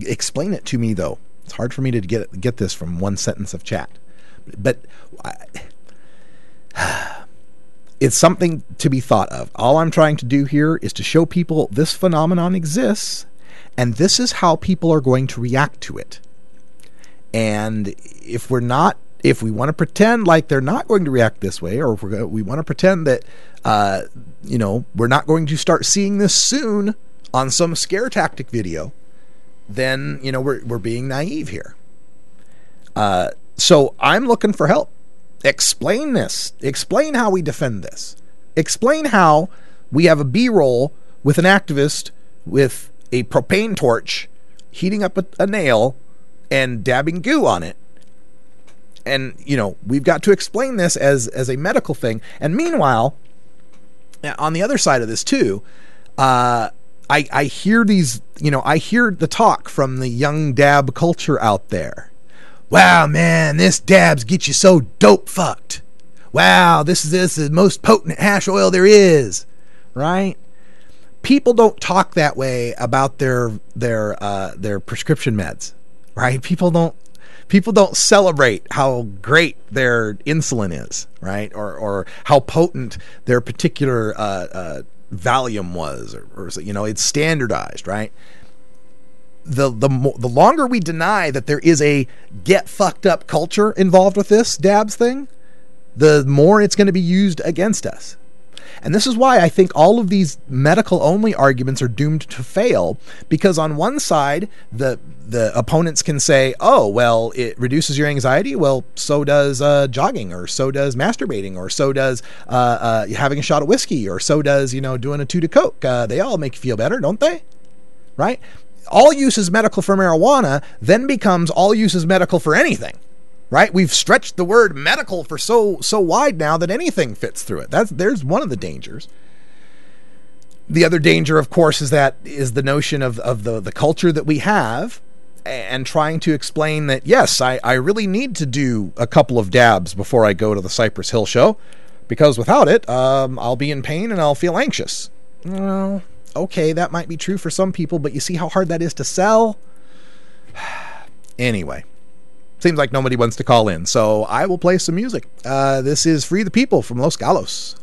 Explain it to me, though. It's hard for me to get this from one sentence of chat. But it's something to be thought of. All I'm trying to do here is to show people this phenomenon exists, and this is how people are going to react to it. And if we want to pretend like they're not going to react this way, or if we want to pretend that, we're not going to start seeing this soon on some scare tactic video, then, we're being naive here. So I'm looking for help. Explain this. Explain how we defend this. Explain how we have a B-roll with an activist with a propane torch heating up a nail and dabbing goo on it. And, we've got to explain this as a medical thing. And meanwhile, on the other side of this too, I hear these, I hear the talk from the young dab culture out there. Wow, man, this dabs get you so dope fucked. Wow, this is the most potent hash oil there is, right? People don't talk that way about their prescription meds, right? People don't People don't celebrate how great their insulin is, right? Or how potent their particular Valium was, or it's standardized, right? The longer we deny that there is a get fucked up culture involved with this dabs thing, the more it's going to be used against us. And this is why I think all of these medical only arguments are doomed to fail, because on one side, the opponents can say, oh, well, it reduces your anxiety. Well, so does jogging, or so does masturbating, or so does having a shot of whiskey, or so does, doing a toot of Coke. They all make you feel better, don't they? Right? All use is medical for marijuana then becomes all use is medical for anything. Right? We've stretched the word medical for so wide now that anything fits through it. There's one of the dangers. The other danger, of course, is the notion of the culture that we have, and trying to explain that, yes, I really need to do a couple of dabs before I go to the Cypress Hill show, because without it, I'll be in pain and I'll feel anxious. Well, okay, that might be true for some people, but you see how hard that is to sell? Anyway. Seems like nobody wants to call in, so I will play some music. This is Free the People from Los Galos.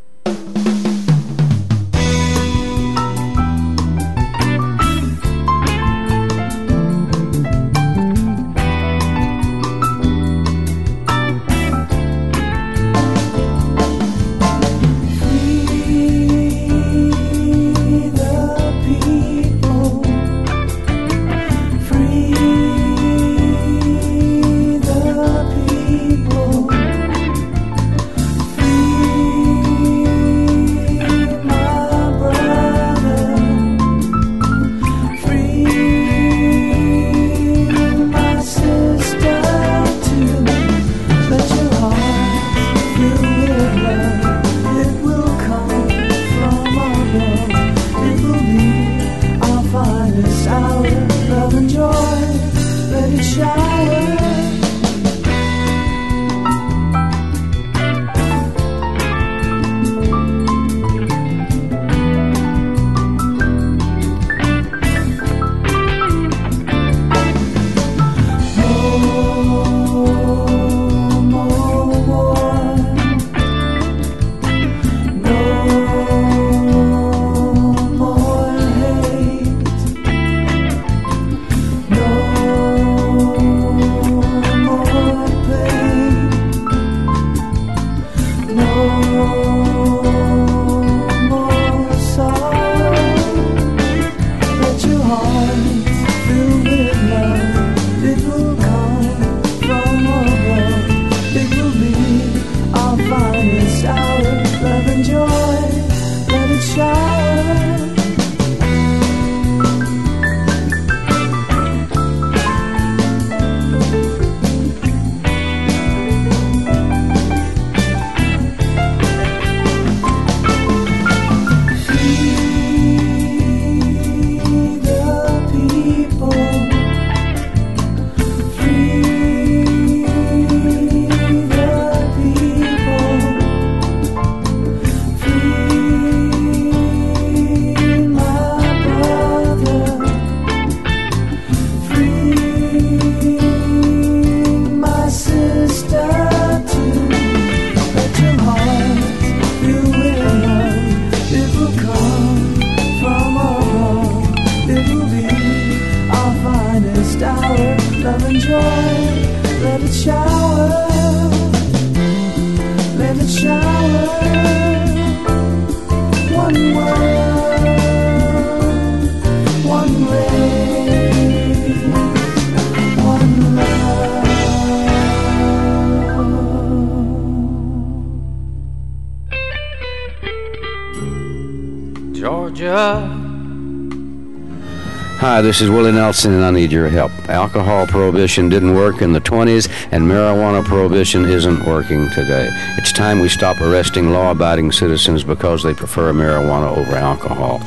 Hi, this is Willie Nelson, and I need your help. Alcohol prohibition didn't work in the 20s, and marijuana prohibition isn't working today. It's time we stop arresting law-abiding citizens because they prefer marijuana over alcohol.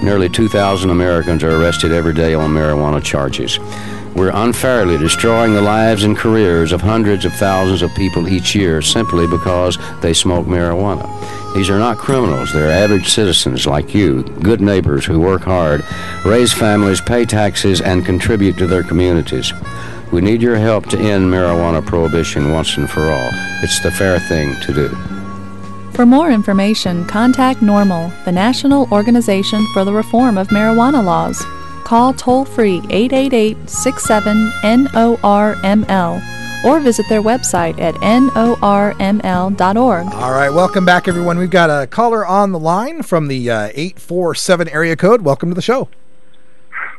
Nearly 2,000 Americans are arrested every day on marijuana charges. We're unfairly destroying the lives and careers of hundreds of thousands of people each year simply because they smoke marijuana. These are not criminals. They're average citizens like you, good neighbors who work hard, raise families, pay taxes, and contribute to their communities. We need your help to end marijuana prohibition once and for all. It's the fair thing to do. For more information, contact NORML, the National Organization for the Reform of Marijuana Laws. Call toll-free 888-67-NORML or visit their website at norml.org. All right, welcome back, everyone. We've got a caller on the line from the 847 area code. Welcome to the show.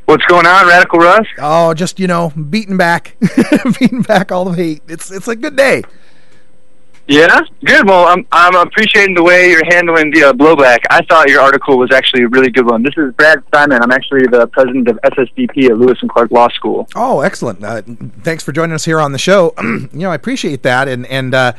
What's going on, Radical Russ? Oh, just, beating back. Beating back all the hate. It's a good day. Yeah, good. Well, I'm appreciating the way you're handling the blowback. I thought your article was actually a really good one. This is Brad Simon. I'm actually the president of SSDP at Lewis and Clark Law School. Oh, excellent. Thanks for joining us here on the show. I appreciate that. And I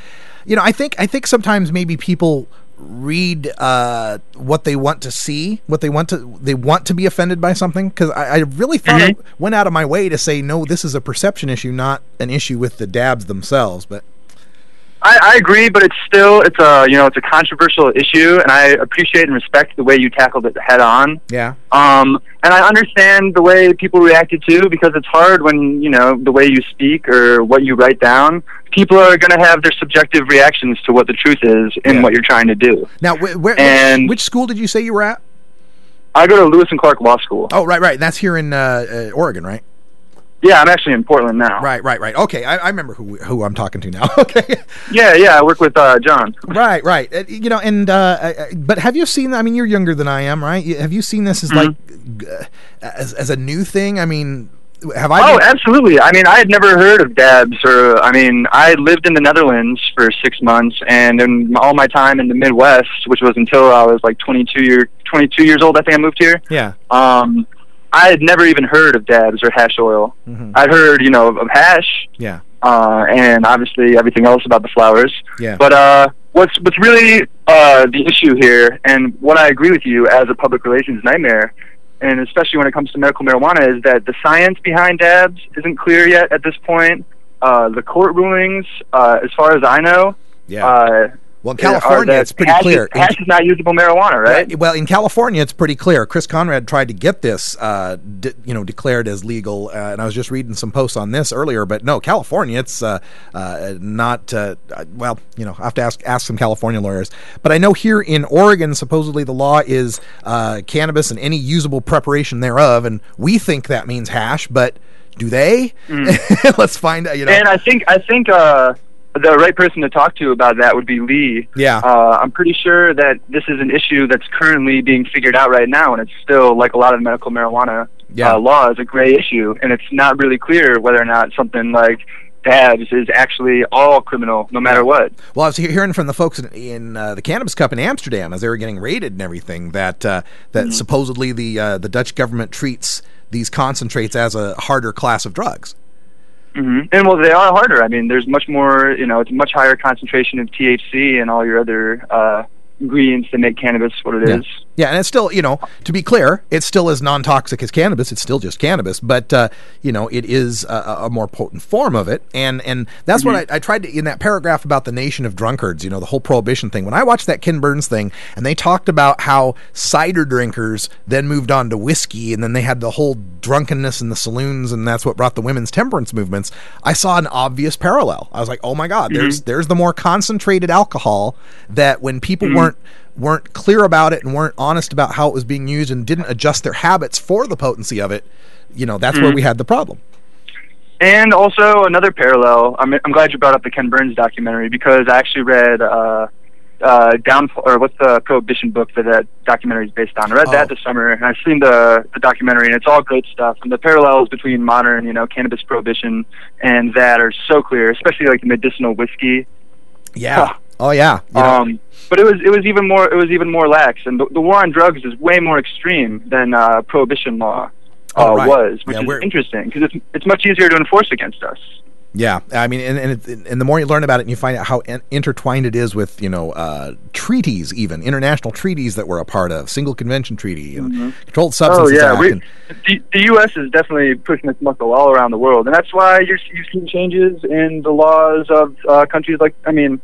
think sometimes maybe people read what they want to see, they want to be offended by something, because I really thought I went out of my way to say, no, this is a perception issue, not an issue with the dabs themselves. But I agree, but it's a controversial issue, and I appreciate and respect the way you tackled it head on. Yeah. And I understand the way people reacted to, because it's hard when, the way you speak or what you write down, people are going to have their subjective reactions to what the truth is in what you're trying to do. Now, which school did you say you were at? I go to Lewis and Clark Law School. Oh, right. And that's here in Oregon, right? Yeah, I'm actually in Portland now. Right. Okay, I remember who I'm talking to now. Okay. Yeah, I work with John. Right. But have you seen? I mean, you're younger than I am, right? Have you seen this as as a new thing? I mean, have I? Oh, absolutely. I mean, I had never heard of dabs, I lived in the Netherlands for 6 months, and in all my time in the Midwest, which was until I was like 22 years old, I think I moved here. Yeah. I had never even heard of dabs or hash oil. Mm-hmm. I'd heard, of hash. Yeah. And obviously everything else about the flowers. Yeah. But what's really the issue here, and what I agree with you as a public relations nightmare, and especially when it comes to medical marijuana, is that the science behind dabs isn't clear yet at this point. The court rulings, as far as I know, well, in California, it's pretty clear. Hash is not usable marijuana, right? Yeah, well, in California, it's pretty clear. Chris Conrad tried to get this, declared as legal, and I was just reading some posts on this earlier. But no, California, it's not. Well, I have to ask some California lawyers. But I know here in Oregon, supposedly the law is cannabis and any usable preparation thereof, and we think that means hash, but do they? Let's find out. And I think the right person to talk to about that would be Lee. Yeah. I'm pretty sure that this is an issue that's currently being figured out right now, and it's still, like a lot of medical marijuana law, is a gray issue, and it's not really clear whether or not something like dabs is actually all criminal, no matter what. Well, I was hearing from the folks in the Cannabis Cup in Amsterdam, as they were getting raided and everything, that supposedly the Dutch government treats these concentrates as a harder class of drugs. Mm-hmm. And well, they are harder. I mean, there's much more, it's a much higher concentration of THC and all your other ingredients that make cannabis what it is. Yeah, and it's still, to be clear, it still is non-toxic as cannabis. It's still just cannabis, but, it is a more potent form of it. And that's what I tried to, in that paragraph about the nation of drunkards, the whole prohibition thing. When I watched that Ken Burns thing, and they talked about how cider drinkers then moved on to whiskey, and then they had the whole drunkenness in the saloons, and that's what brought the women's temperance movements, I saw an obvious parallel. I was like, oh my God, there's the more concentrated alcohol that when people weren't clear about it and weren't honest about how it was being used and didn't adjust their habits for the potency of it, that's where we had the problem. And also another parallel, I'm glad you brought up the Ken Burns documentary, because I actually read what's the Prohibition book that documentary is based on. I read that this summer, and I've seen the documentary, and it's all great stuff. And the parallels between modern, cannabis prohibition and that are so clear, especially like the medicinal whiskey. Yeah. Oh yeah. But it was even more lax, and the war on drugs is way more extreme than prohibition law was, which is interesting, because it's much easier to enforce against us. Yeah, I mean, and the more you learn about it, and you find out how intertwined it is with treaties, even international treaties that we're a part of, single convention treaty and Controlled Substances Act. The U.S. is definitely pushing its muscle all around the world, and that's why you've seen changes in the laws of countries like, in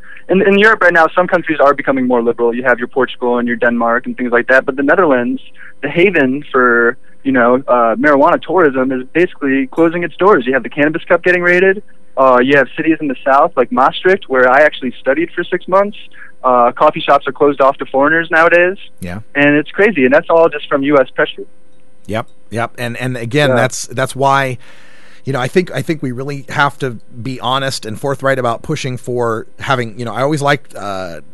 Europe right now, some countries are becoming more liberal. You have your Portugal and your Denmark and things like that, but the Netherlands, the haven for marijuana tourism is basically closing its doors. You have the Cannabis Cup getting raided. You have cities in the South like Maastricht, where I actually studied for 6 months. Coffee shops are closed off to foreigners nowadays. Yeah. And it's crazy, and that's all just from U.S. pressure. Yep. And again, that's why, I think we really have to be honest and forthright about pushing for having, I always liked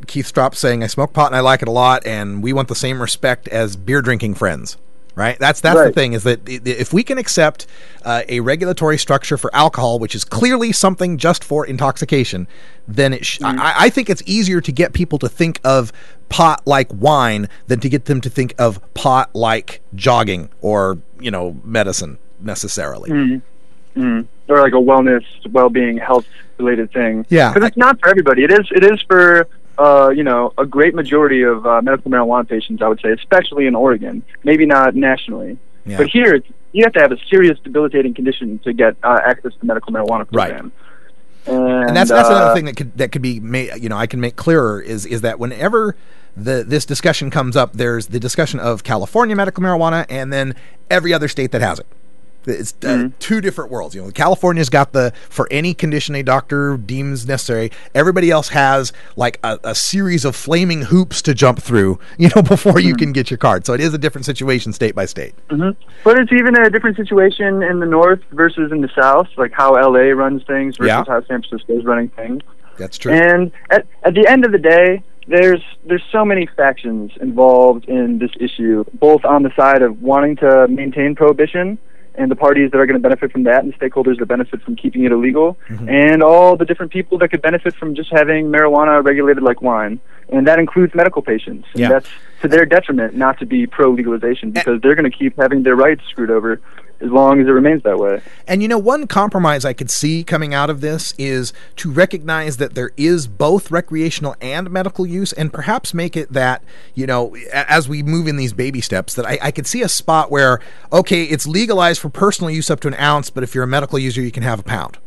Keith Stropp saying, I smoke pot and I like it a lot, and we want the same respect as beer drinking friends. Right. That's Right. the thing, is that if we can accept a regulatory structure for alcohol, which is clearly something just for intoxication, then I think it's easier to get people to think of pot like wine than to get them to think of pot like jogging or, medicine necessarily. Or like a wellness, well-being, health-related thing. Yeah. Because it's not for everybody. It is for a great majority of medical marijuana patients, I would say, especially in Oregon. Maybe not nationally. Yeah. But here, you have to have a serious debilitating condition to get access to medical marijuana program. Right. And that's another thing that could be made, I can make clearer is that whenever this discussion comes up, there's the discussion of California medical marijuana and then every other state that has it. It's two different worlds. California's got for any condition a doctor deems necessary. Everybody else has like a series of flaming hoops to jump through, before you can get your card. So it is a different situation state by state. But it's even a different situation in the North versus in the South, like how LA runs things versus how San Francisco is running things. That's true. And at the end of the day, there's so many factions involved in this issue, both on the side of wanting to maintain prohibition and the parties that are going to benefit from that and the stakeholders that benefit from keeping it illegal, and all the different people that could benefit from just having marijuana regulated like wine. And that includes medical patients. And that's to their detriment not to be pro-legalization, because they're going to keep having their rights screwed over as long as it remains that way. And one compromise I could see coming out of this is to recognize that there is both recreational and medical use, and perhaps make it that, as we move in these baby steps, that I could see a spot where, okay, it's legalized for personal use up to an ounce, but if you're a medical user, you can have a pound.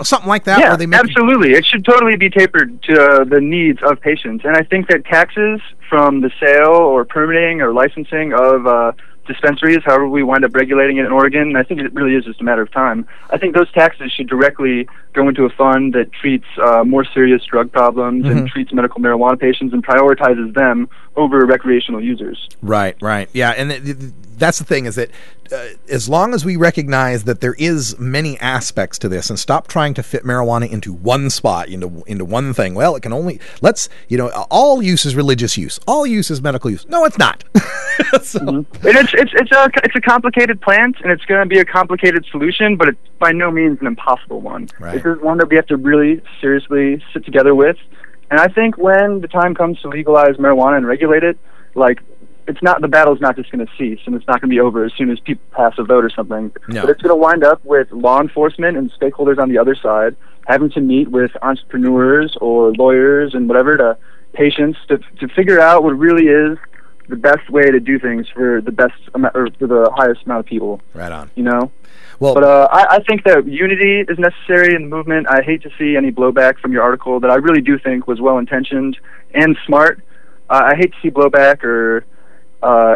Something like that. Yeah, where they make absolutely. It should totally be tapered to the needs of patients. And I think that taxes from the sale or permitting or licensing of dispensaries, however we wind up regulating it in Oregon, and I think it really is just a matter of time. I think those taxes should directly go into a fund that treats more serious drug problems and treats medical marijuana patients and prioritizes them over recreational users. Right. Yeah, and that's the thing, is that as long as we recognize that there is many aspects to this and stop trying to fit marijuana into one spot, into one thing. Well, it can only, all use is religious use. All use is medical use. No, it's not. And it's a complicated plant, and it's going to be a complicated solution, but it's by no means an impossible one. Right. This is one that we have to really seriously sit together with. And I think when the time comes to legalize marijuana and regulate it, the battle's not just going to cease, and it's not going to be over as soon as people pass a vote or something. No. But it's going to wind up with law enforcement and stakeholders on the other side having to meet with entrepreneurs or lawyers and whatever to patients to figure out what really is the best way to do things for the best or for the highest amount of people. Right on. Well, but I think that unity is necessary in the movement. I hate to see any blowback from your article that I really do think was well-intentioned and smart. I hate to see blowback or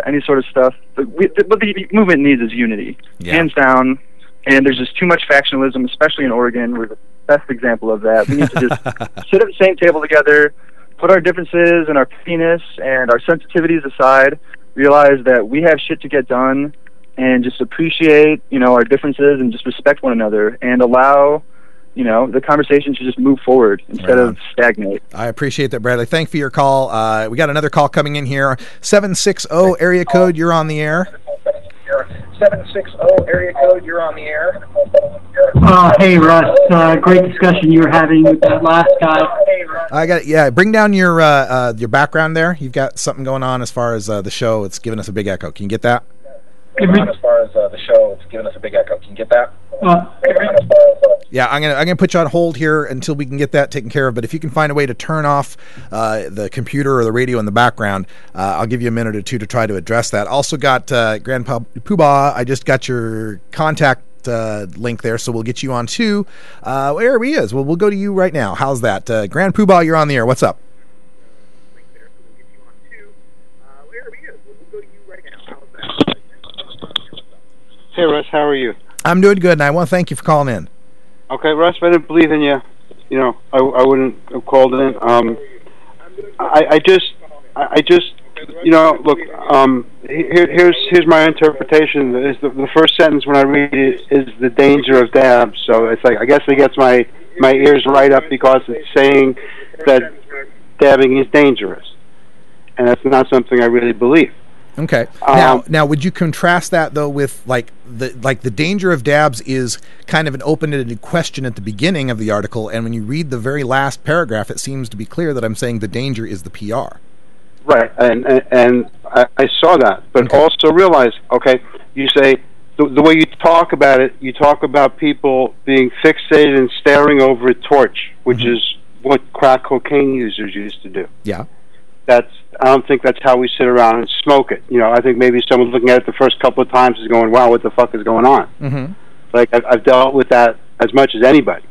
any sort of stuff. But the movement needs is unity, hands down. And there's just too much factionalism, especially in Oregon. We're the best example of that. We need to just sit at the same table together, put our differences and our pettiness and our sensitivities aside, realize that we have shit to get done, and just appreciate, our differences and just respect one another and allow, the conversation to just move forward instead of stagnate. I appreciate that, Bradley. Thank you for your call. We got another call coming in here. 760 area code, you're on the air. 760 area code, you're on the air. Hey, Russ. Great discussion you were having with that last guy. I got it. Yeah, bring down your background there. You've got something going on as far as the show. It's giving us a big echo. Can you get that? As far as the show, it's giving us a big echo. Can you get that? Yeah, I'm gonna put you on hold here until we can get that taken care of. But if you can find a way to turn off the computer or the radio in the background, I'll give you a minute or two to try to address that. Also got Grand Poobah. I just got your contact link there, so we'll get you on too. Where he is. Well, we'll go to you right now. How's that? Grand Poobah, you're on the air. What's up? Hey, Russ, how are you? I'm doing good, and I want to thank you for calling in. Okay, Russ, if I didn't believe in you, I wouldn't have called in. I just, look. Here's my interpretation. Is the first sentence when I read it is the danger of dabs. So it's like, I guess it gets my ears right up because it's saying that dabbing is dangerous, and that's not something I really believe. Okay. Now, would you contrast that though with the danger of dabs is kind of an open-ended question at the beginning of the article, and when you read the very last paragraph, it seems to be clear that I'm saying the danger is the PR. Right, and I saw that, but also realize, okay, you say the way you talk about it, you talk about people being fixated and staring over a torch, which is what crack cocaine users used to do. Yeah. I don't think that's how we sit around and smoke it. I think maybe someone looking at it the first couple of times is going, wow, what the fuck is going on? Mm-hmm. Like, I've dealt with that as much as anybody.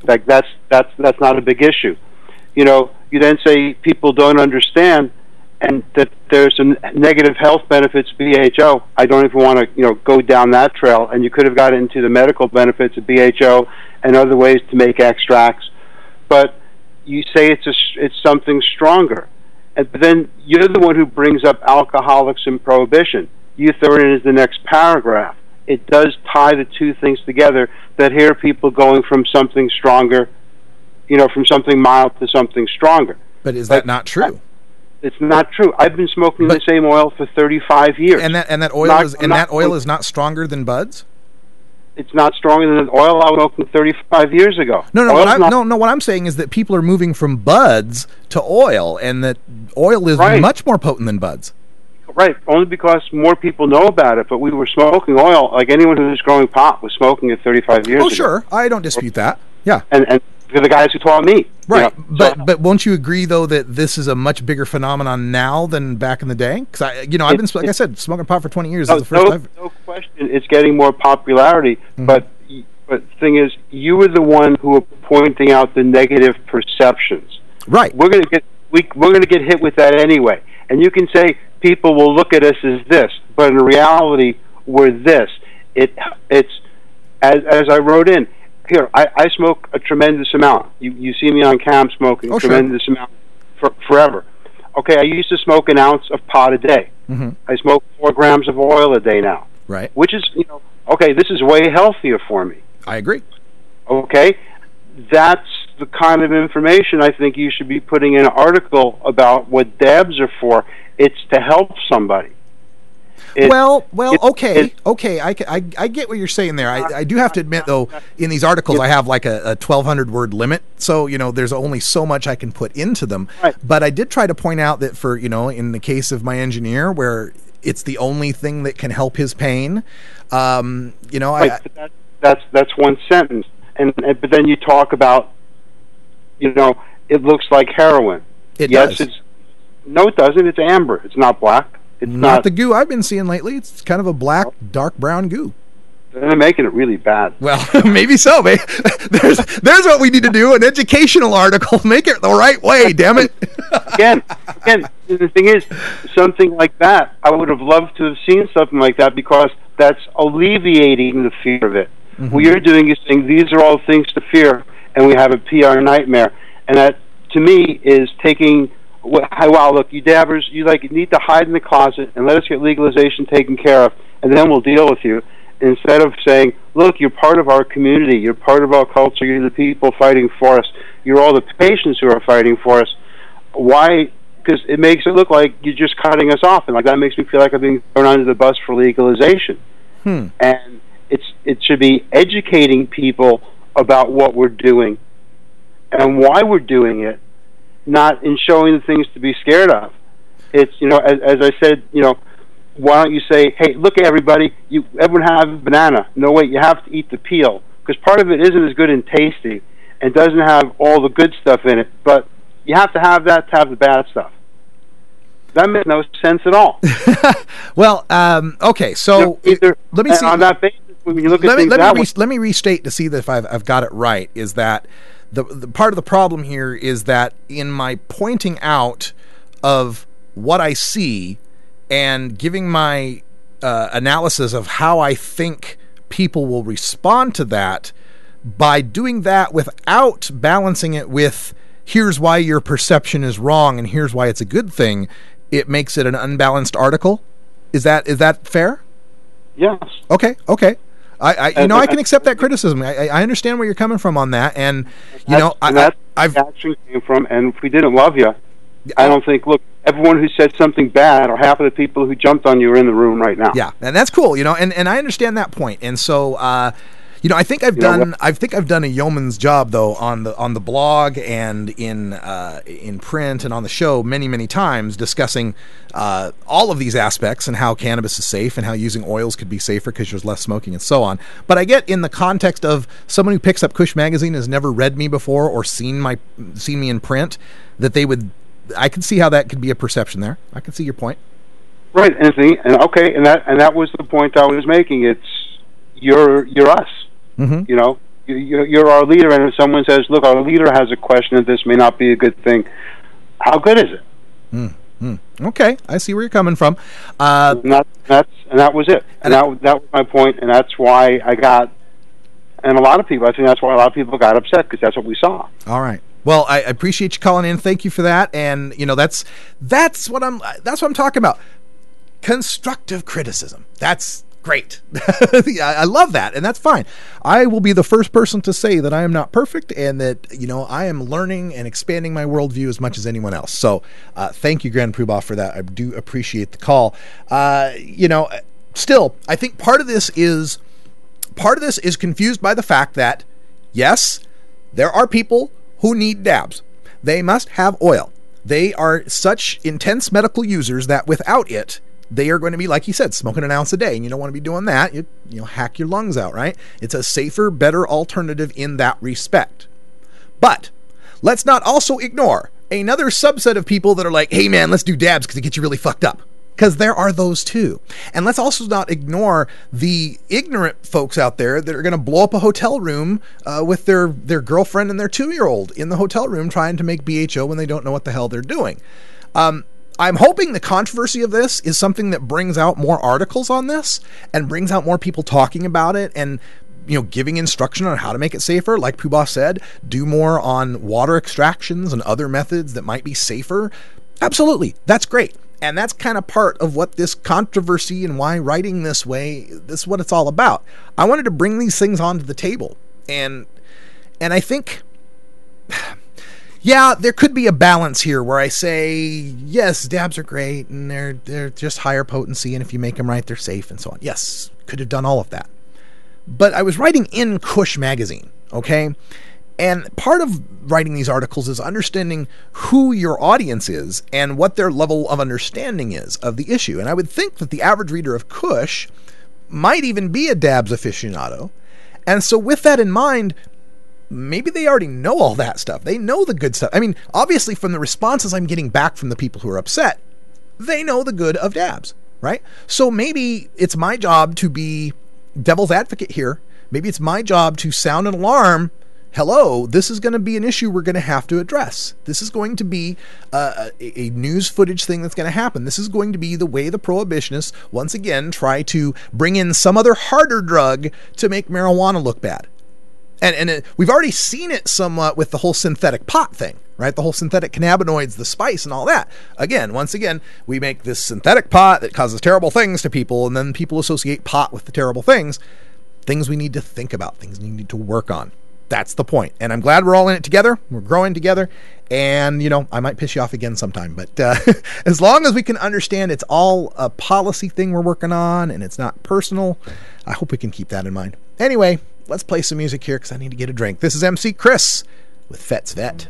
Like, that's not a big issue. You then say people don't understand and that there's some negative health benefits of BHO. I don't even want to, go down that trail, and you could have got into the medical benefits of BHO and other ways to make extracts. But you say it's something stronger. But then you're the one who brings up alcoholics and prohibition. You throw it in as the next paragraph. It does tie the two things together, that here are people going from something stronger, from something mild to something stronger. But is that not true? It's not true. I've been smoking the same oil for 35 years. And that oil is not stronger than buds? It's not stronger than the oil I was smoking 35 years ago. No. What I'm saying is that people are moving from buds to oil, and that oil is much more potent than buds. Right, only because more people know about it. But we were smoking oil like anyone who was growing pot was smoking it 35 years ago. Oh, sure, I don't dispute that. Yeah, and the guys who taught me. Right, but won't you agree though that this is a much bigger phenomenon now than back in the day? Because I've been, like I said, smoking pot for 20 years. No question, it's getting more popularity. Mm-hmm. But the thing is, you were the one who were pointing out the negative perceptions. Right. We're going to get hit with that anyway. And you can say people will look at us as this, but in reality, we're this. It's as I wrote in. Here, I smoke a tremendous amount. You see me on cam smoking a tremendous amount forever. Okay, I used to smoke an ounce of pot a day. Mm-hmm. I smoke 4 grams of oil a day now. Right. Which is, okay, this is way healthier for me. I agree. Okay, that's the kind of information I think you should be putting in an article about what dabs are for. It's to help somebody. Okay. I get what you're saying there. I do have to admit, though, in these articles, I have like a 1,200 word limit, so there's only so much I can put into them. Right. But I did try to point out that for in the case of my engineer, where it's the only thing that can help his pain, Right, but that's one sentence, but then you talk about, it looks like heroin. It does. No, it doesn't. It's amber. It's not black. It's not the goo I've been seeing lately. It's kind of a black, dark brown goo. They're making it really bad. Well, maybe so, man. There's what we need to do, an educational article. Make it the right way, damn it. Again, the thing is, something like that, I would have loved to have seen something like that because that's alleviating the fear of it. Mm-hmm. What you're doing is saying these are all things to fear, and we have a PR nightmare. And that, to me, is taking... Wow, look, you dabbers, you need to hide in the closet and let us get legalization taken care of, and then we'll deal with you. Instead of saying, look, you're part of our community, you're part of our culture, you're the people fighting for us, you're all the patients who are fighting for us. Why? Because it makes it look like you're just cutting us off, and that makes me feel like I'm being thrown under the bus for legalization. And it should be educating people about what we're doing and why we're doing it, not in showing the things to be scared of. It's, as I said, why don't you say, hey, look at everybody, everyone have a banana. No, wait, you have to eat the peel. Because part of it isn't as good and tasty and doesn't have all the good stuff in it, but you have to have that to have the bad stuff. That makes no sense at all. Well, okay, so let me see. On that basis, when you look at things let me restate to see that if I've got it right, is that the part of the problem here is that in my pointing out of what I see and giving my analysis of how I think people will respond to that by doing that without balancing it with here's why your perception is wrong and here's why it's a good thing. It makes it an unbalanced article. Is that fair? Yes. Okay. I can accept that criticism. I understand where you're coming from on that, and that's the action came from. And if we didn't love you, I don't think. Look, everyone who said something bad, or half of the people who jumped on you, are in the room right now. Yeah, and that's cool. And I understand that point. And so, I think I've done a yeoman's job though on the blog and in print and on the show many times discussing all of these aspects and how cannabis is safe and how using oils could be safer because there's less smoking and so on. But I get in the context of someone who picks up Kush magazine has never read me before or seen me in print, that I can see how that could be a perception there. I can see your point. Right, Anthony, and that was the point I was making. It's you're us. Mm-hmm. You're our leader, and if someone says, "Look, our leader has a question, and this may not be a good thing," how good is it? Mm-hmm. Okay, I see where you're coming from. And that was it, and that was my point, and that's why I got. And I think that's why a lot of people got upset because that's what we saw. All right. Well, I appreciate you calling in. Thank you for that. And that's what I'm talking about. Constructive criticism. That's great. I love that, and that's fine. I will be the first person to say that I am not perfect and that I am learning and expanding my worldview as much as anyone else. So thank you, Grand Poobah, for that. I do appreciate the call. Still, I think part of this is confused by the fact that yes, there are people who need dabs. They must have oil. They are such intense medical users that without it, they are going to be, like you said, smoking an ounce a day, and you don't want to be doing that. You hack your lungs out, right? It's a safer, better alternative in that respect. But let's not also ignore another subset of people that are like, hey man, let's do dabs because it gets you really fucked up. Because there are those too. And let's also not ignore the ignorant folks out there that are going to blow up a hotel room with their girlfriend and their 2-year-old in the hotel room trying to make BHO when they don't know what the hell they're doing. I'm hoping the controversy of this is something that brings out more articles on this and brings out more people talking about it and giving instruction on how to make it safer. Like Poobah said, do more on water extractions and other methods that might be safer. Absolutely. That's great. And that's kind of part of what this controversy and why writing this way, this is what it's all about. I wanted to bring these things onto the table. And I think, yeah, there could be a balance here where I say, yes, dabs are great and they're just higher potency. And if you make them right, they're safe and so on. Yes, could have done all of that. But I was writing in Kush magazine, okay? And part of writing these articles is understanding who your audience is and what their level of understanding is of the issue. And I would think that the average reader of Kush might even be a dabs aficionado. And so with that in mind, maybe they already know all that stuff. They know the good stuff. I mean, obviously from the responses I'm getting back from the people who are upset, they know the good of dabs, right? So maybe it's my job to be devil's advocate here. Maybe it's my job to sound an alarm. Hello, this is going to be an issue we're going to have to address. This is going to be a news footage thing that's going to happen. This is going to be the way the prohibitionists, once again, try to bring in some other harder drug to make marijuana look bad. And we've already seen it somewhat with the whole synthetic pot thing, right? The whole synthetic cannabinoids, the spice and all that. Once again, we make this synthetic pot that causes terrible things to people, and then people associate pot with the terrible things we need to think about, things we need to work on. That's the point. And I'm glad we're all in it together. We're growing together. And, I might piss you off again sometime. But as long as we can understand it's all a policy thing we're working on and it's not personal, I hope we can keep that in mind. Anyway, let's play some music here because I need to get a drink. This is MC Chris with Fet's Vet.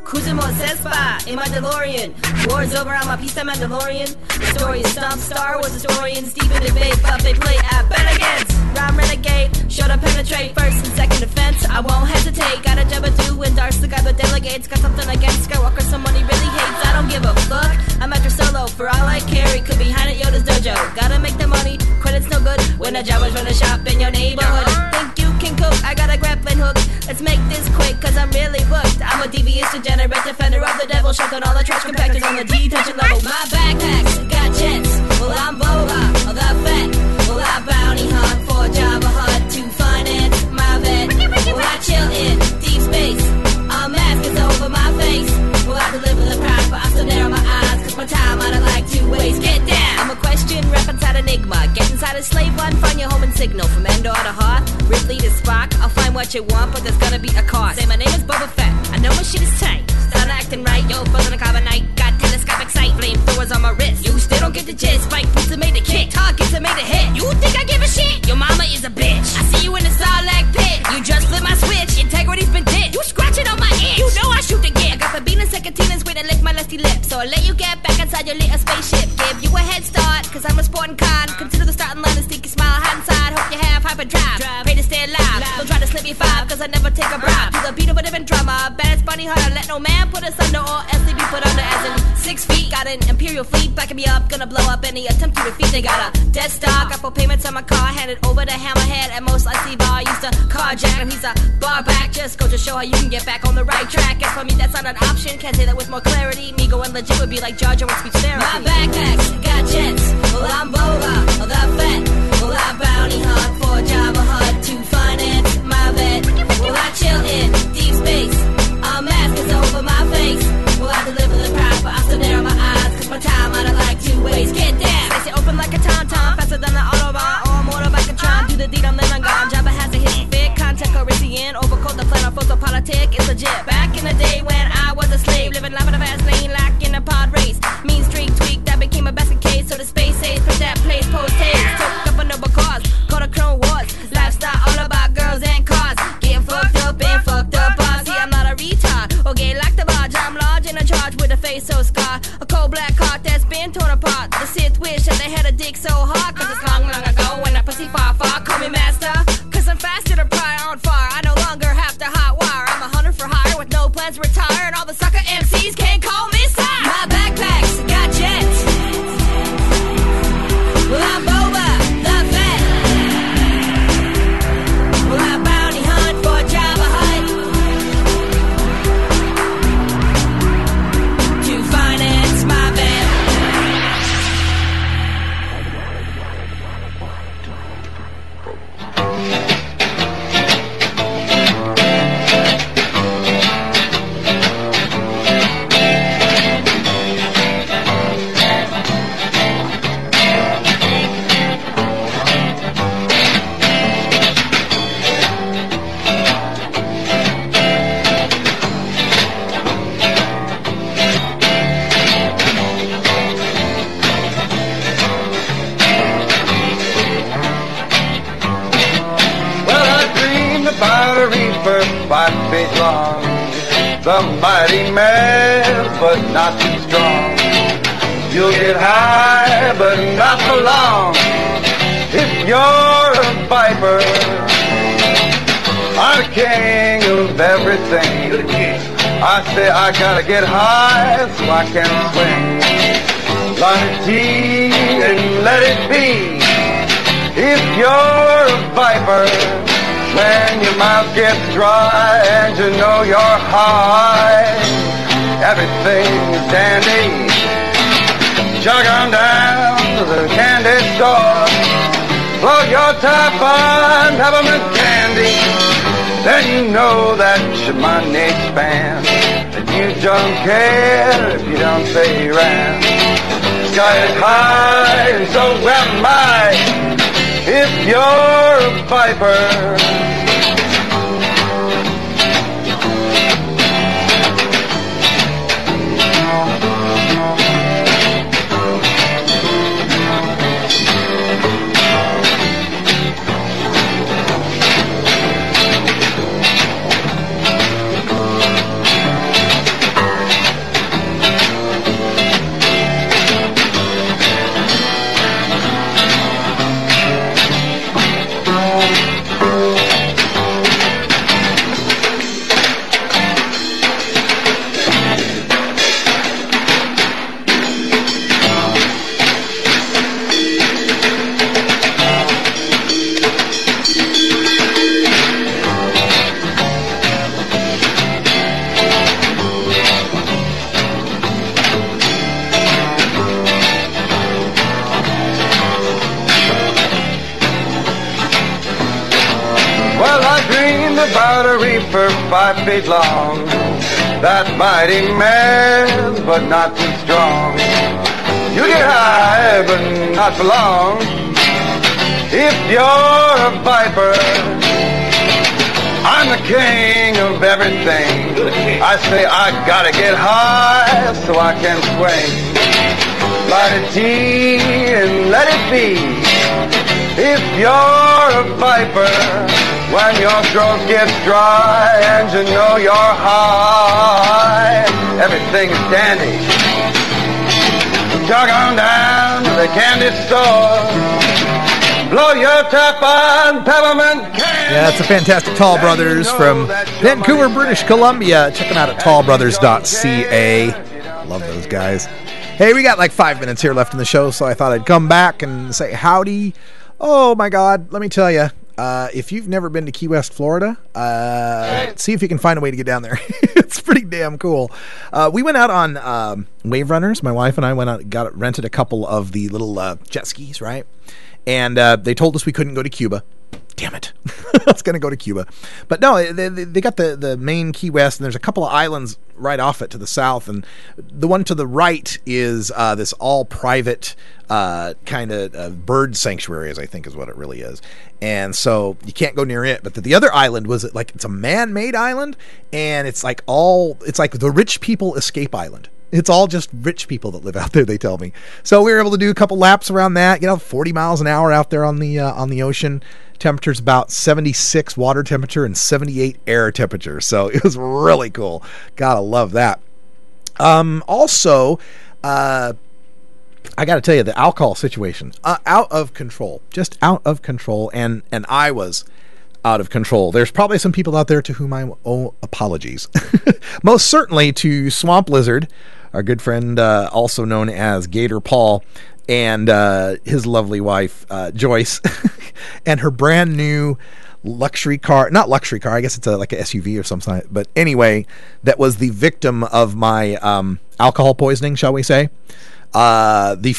Cruising on Cespa in my DeLorean. War's over, I'm a piece of Mandalorian. The story is some Star Wars historian. Stephen debate, but they play at Bennigan's. Rhyme renegade, sure to penetrate first and second defense. I won't hesitate. Got a job to do, endorse the guy that delegates. Got something against Skywalker, someone he really hates. I don't give a fuck. I'm after Solo. For all I carry, could be behind at Yoda's dojo. Gotta make the money, credit's no good. When the Jawas run a shop in your neighborhood. Think you can cook? I got a grappling hook. Let's make this quick. cause I'm really booked. I'm a devious, degenerate defender of the devil, shuffling all the trash compactors on the detention level. My backpacks got jets, well I'm Boba, the vet. Well I bounty hunt for Java Hut to finance my vet. Well I chill in deep space, a mask is over my face. Well I deliver the prize, but I still narrow my eyes, cause my time I don't like to waste. Get down! I'm a question, rep inside Enigma. Get inside a slave one, find your home and signal. From Endor to Hoth, Ridley to Spock. I'll find what you want, but there's gonna be a cost. Say my name is Boba Fett, I know my shit is tight. Start acting right, yo, buzzing a carbonite. Got telescopic sight, flamethrowers on my wrist. You still don't get the gist, spike boots made the kick. Targets made a hit. You think I give a shit? Your mama is a bitch. I see you in the Sarlacc pit. You just flip my switch, integrity's been dit. You scratching on my itch. You know I shoot the gift. I got the bean and secatinas way to lick my lusty lips. So I'll let you get back inside your little spaceship. Give you a head start, cause I'm a sporting con. Consider the starting line and sneaky smile, hide inside. Hope you have hyperdrive. Pray to stay alive. Don't try to slip me five, cause I never take a bribe. To the beat of a different drummer. Bad as bunny hunter. Let no man put us under or else they be put under. As in 6 feet. Got an imperial fleet backing me up. Gonna blow up any attempt to defeat. They got a Death Star. Got full payments on my car. Handed over to Hammerhead. At most I see bar. Used to carjack him. He's a bar back. Just go to show how you can get back on the right track. As for me, that's not an option. Can't say that with more clarity. Me going legit would be like Jar Jar with speech therapy. My backpacks got jets. Well, I'm Boba, the vet. Well, I bounty hunt for Java Hut to finance my vet. Well, I chill in deep space. A mask is over my face. Well, I deliver the prize, but I still narrow my eyes, cause my time I don't like to waste. Get down! Slice it open like a tom-tom, faster than the Autobahn or a motorbike and tron. Do the deed, I'm then I'm gone. Java has a hit fit, contact Corinthian. Overcoat the plan on photopolitic, it's legit. Back in the day when I was a slave, living life in a fast lane, like in a pod race. Mean streak tweak, that became a basket case, so the space age, put that place post haste. Took up a noble cause, called a Chrome Wars. Lifestyle all about girls and cars. Getting fucked up and fucked up. See, I'm not a retard, or gay like the barge. I'm large and a charge with a face so scarred. A cold black heart that's been torn apart. The Sith wish that they had a dick so hard, cause it's long, long ago when I pussy far, far. Call me master, cause I'm faster to pry on fire. I no longer have to hot wire. I'm a hunter for hire with no plans to retire. And all the sucker MCs can't call me sire. My backpacks got jets. Well, I'm Boba, the vet. Well, I bounty hunt for Java Hut to finance my vet. The mighty man, but not too strong. You'll get high, but not for long. If you're a viper, I'm the king of everything. I say I gotta get high so I can swing. Line a T and let it be. If you're a viper, when your mouth gets dry and you know you're high, everything's dandy. Jog on down to the candy store, float your top on peppermint candy. Then you know that your money expands, and you don't care if you don't pay your rent. Sky is high and so am I. If you're a viper, 5 feet long. That mighty man, but not too strong. You get high, but not for long. If you're a viper, I'm the king of everything. I say I gotta get high so I can swing. Light a tea and let it be. If you're a viper, when your throat gets dry and you know you're high, everything's dandy. Jog on down to the candy store. Blow your top on peppermint candy. Yeah, that's the fantastic Tall Brothers from Vancouver, British Columbia. Check them out at tallbrothers.ca. Love those guys. Hey, we got like 5 minutes here left in the show, so I thought I'd come back and say howdy. Oh my God, let me tell you, if you've never been to Key West, Florida, see if you can find a way to get down there. It's pretty damn cool. We went out on Wave Runners. My wife and I went out, rented a couple of the little jet skis, right? And they told us we couldn't go to Cuba. Damn it. I was going to go to Cuba. But no, they got the main Key West, and there's a couple of islands right off it to the south. And the one to the right is this all-private kind of bird sanctuary, as I think is what it really is. And so you can't go near it. But the other island was like, it's a man-made island, and it's like the rich people escape island. It's all just rich people that live out there, they tell me. So we were able to do a couple laps around that, 40 miles an hour out there on the ocean. Temperature's about 76 water temperature and 78 air temperature. So it was really cool. Gotta love that. Also, I gotta tell you, the alcohol situation, out of control, just out of control. And I was out of control. There's probably some people out there to whom I owe apologies. Most certainly to Swamp Lizard, our good friend, also known as Gator Paul, and his lovely wife, Joyce, and her brand new luxury car, not luxury car, I guess it's like an SUV or some kind, but anyway, that was the victim of my alcohol poisoning, shall we say. The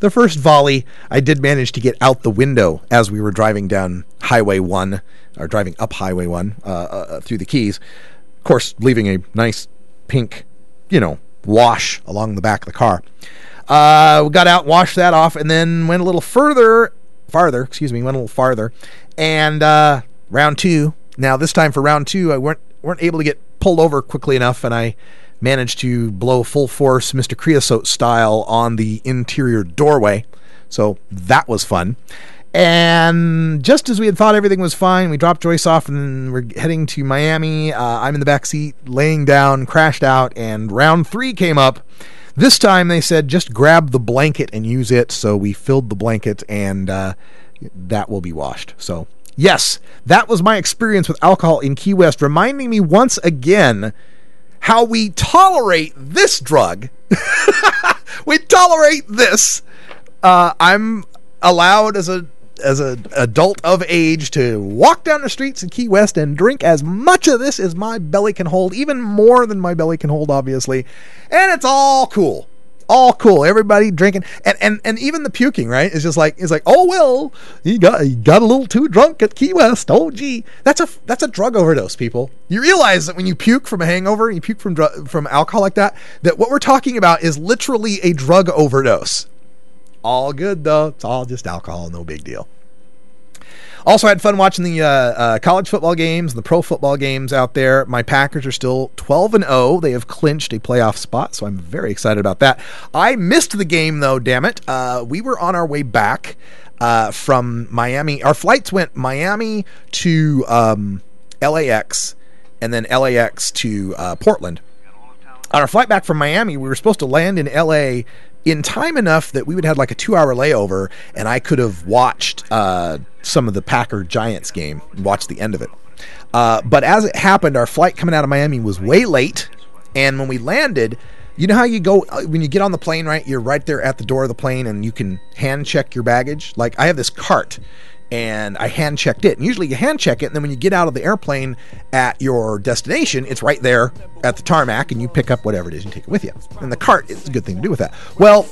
first volley, I did manage to get out the window as we were driving down Highway 1, or driving up Highway 1 through the Keys. Of course, leaving a nice pink, wash along the back of the car. We got out, washed that off, and then went a little farther, and round 2. Now, this time for round 2, I weren't able to get pulled over quickly enough, and I managed to blow full force Mr. Creosote style on the interior doorway. So that was fun. And just as we had thought everything was fine, we dropped Joyce off and we're heading to Miami. I'm in the back seat, laying down, crashed out, and round 3 came up. This time they said, just grab the blanket and use it. So we filled the blanket, and that will be washed. So yes, that was my experience with alcohol in Key West, reminding me once again how we tolerate this drug. We tolerate this. I'm allowed as an adult of age to walk down the streets in Key West and drink as much of this as my belly can hold, even more than my belly can hold, obviously. And it's all cool. All cool. Everybody drinking, and even the puking, right? It's just like, oh well, he got a little too drunk at Key West. Oh gee, that's a drug overdose, people. You realize that when you puke from a hangover, you puke from alcohol like that what we're talking about is literally a drug overdose. All good though. It's all just alcohol, no big deal. Also, I had fun watching the college football games and the pro football games out there. My Packers are still 12-0. They have clinched a playoff spot, so I'm very excited about that. I missed the game, though, damn it. We were on our way back from Miami. Our flights went Miami to LAX and then LAX to Portland. On our flight back from Miami, we were supposed to land in LA in time enough that we would have like a 2-hour layover, and I could have watched some of the Packer-Giants game and watched the end of it. But as it happened, our flight coming out of Miami was way late, and when we landed, you know how you go, when you get on the plane, right? You're right there at the door of the plane, and you can hand check your baggage. Like, I have this cart, and I hand checked it. And usually you hand check it, and then when you get out of the airplane at your destination, it's right there at the tarmac, and you pick up whatever it is and take it with you. And the cart is a good thing to do with that. Well,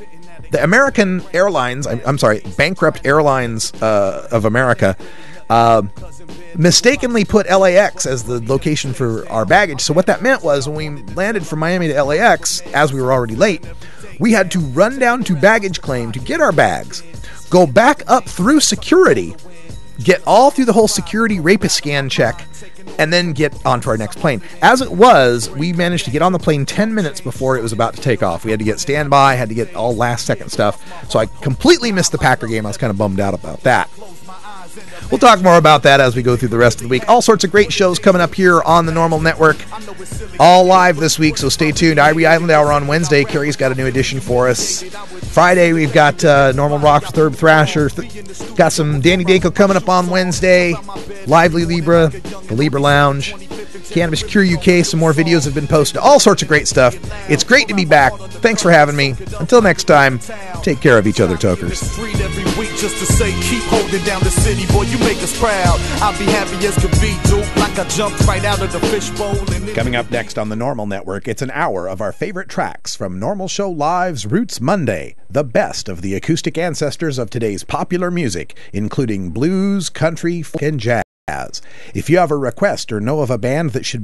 the American Airlines, Bankrupt Airlines of America, mistakenly put LAX as the location for our baggage. So what that meant was when we landed from Miami to LAX, as we were already late, we had to run down to baggage claim to get our bags, go back up through security, get all through the whole security rapist scan check, and then get onto our next plane. As it was, we managed to get on the plane 10 minutes before it was about to take off. We had to get standby, had to get all last second stuff. So I completely missed the Packer game. I was kind of bummed out about that. We'll talk more about that as we go through the rest of the week. All sorts of great shows coming up here on the Normal Network. All live this week, so stay tuned. Ivory Island Hour on Wednesday. Carrie's got a new edition for us. Friday, we've got Normal Rocks with Herb Thrasher. Got some Danny Danko coming up on Wednesday. Lively Libra, the Libra Lounge. Cannabis Cure UK, some more videos have been posted. All sorts of great stuff. It's great to be back. Thanks for having me. Until next time, take care of each other, tokers. Just to say, keep holding down the city, boy, you make us proud. I'll be happy as could be, dude, like I jumped right out of the fishbowl. Coming up next on the Normal Network, it's an hour of our favorite tracks from Normal Show Live's Roots Monday, the best of the acoustic ancestors of today's popular music, including blues, country, folk, and jazz. If you have a request or know of a band that should be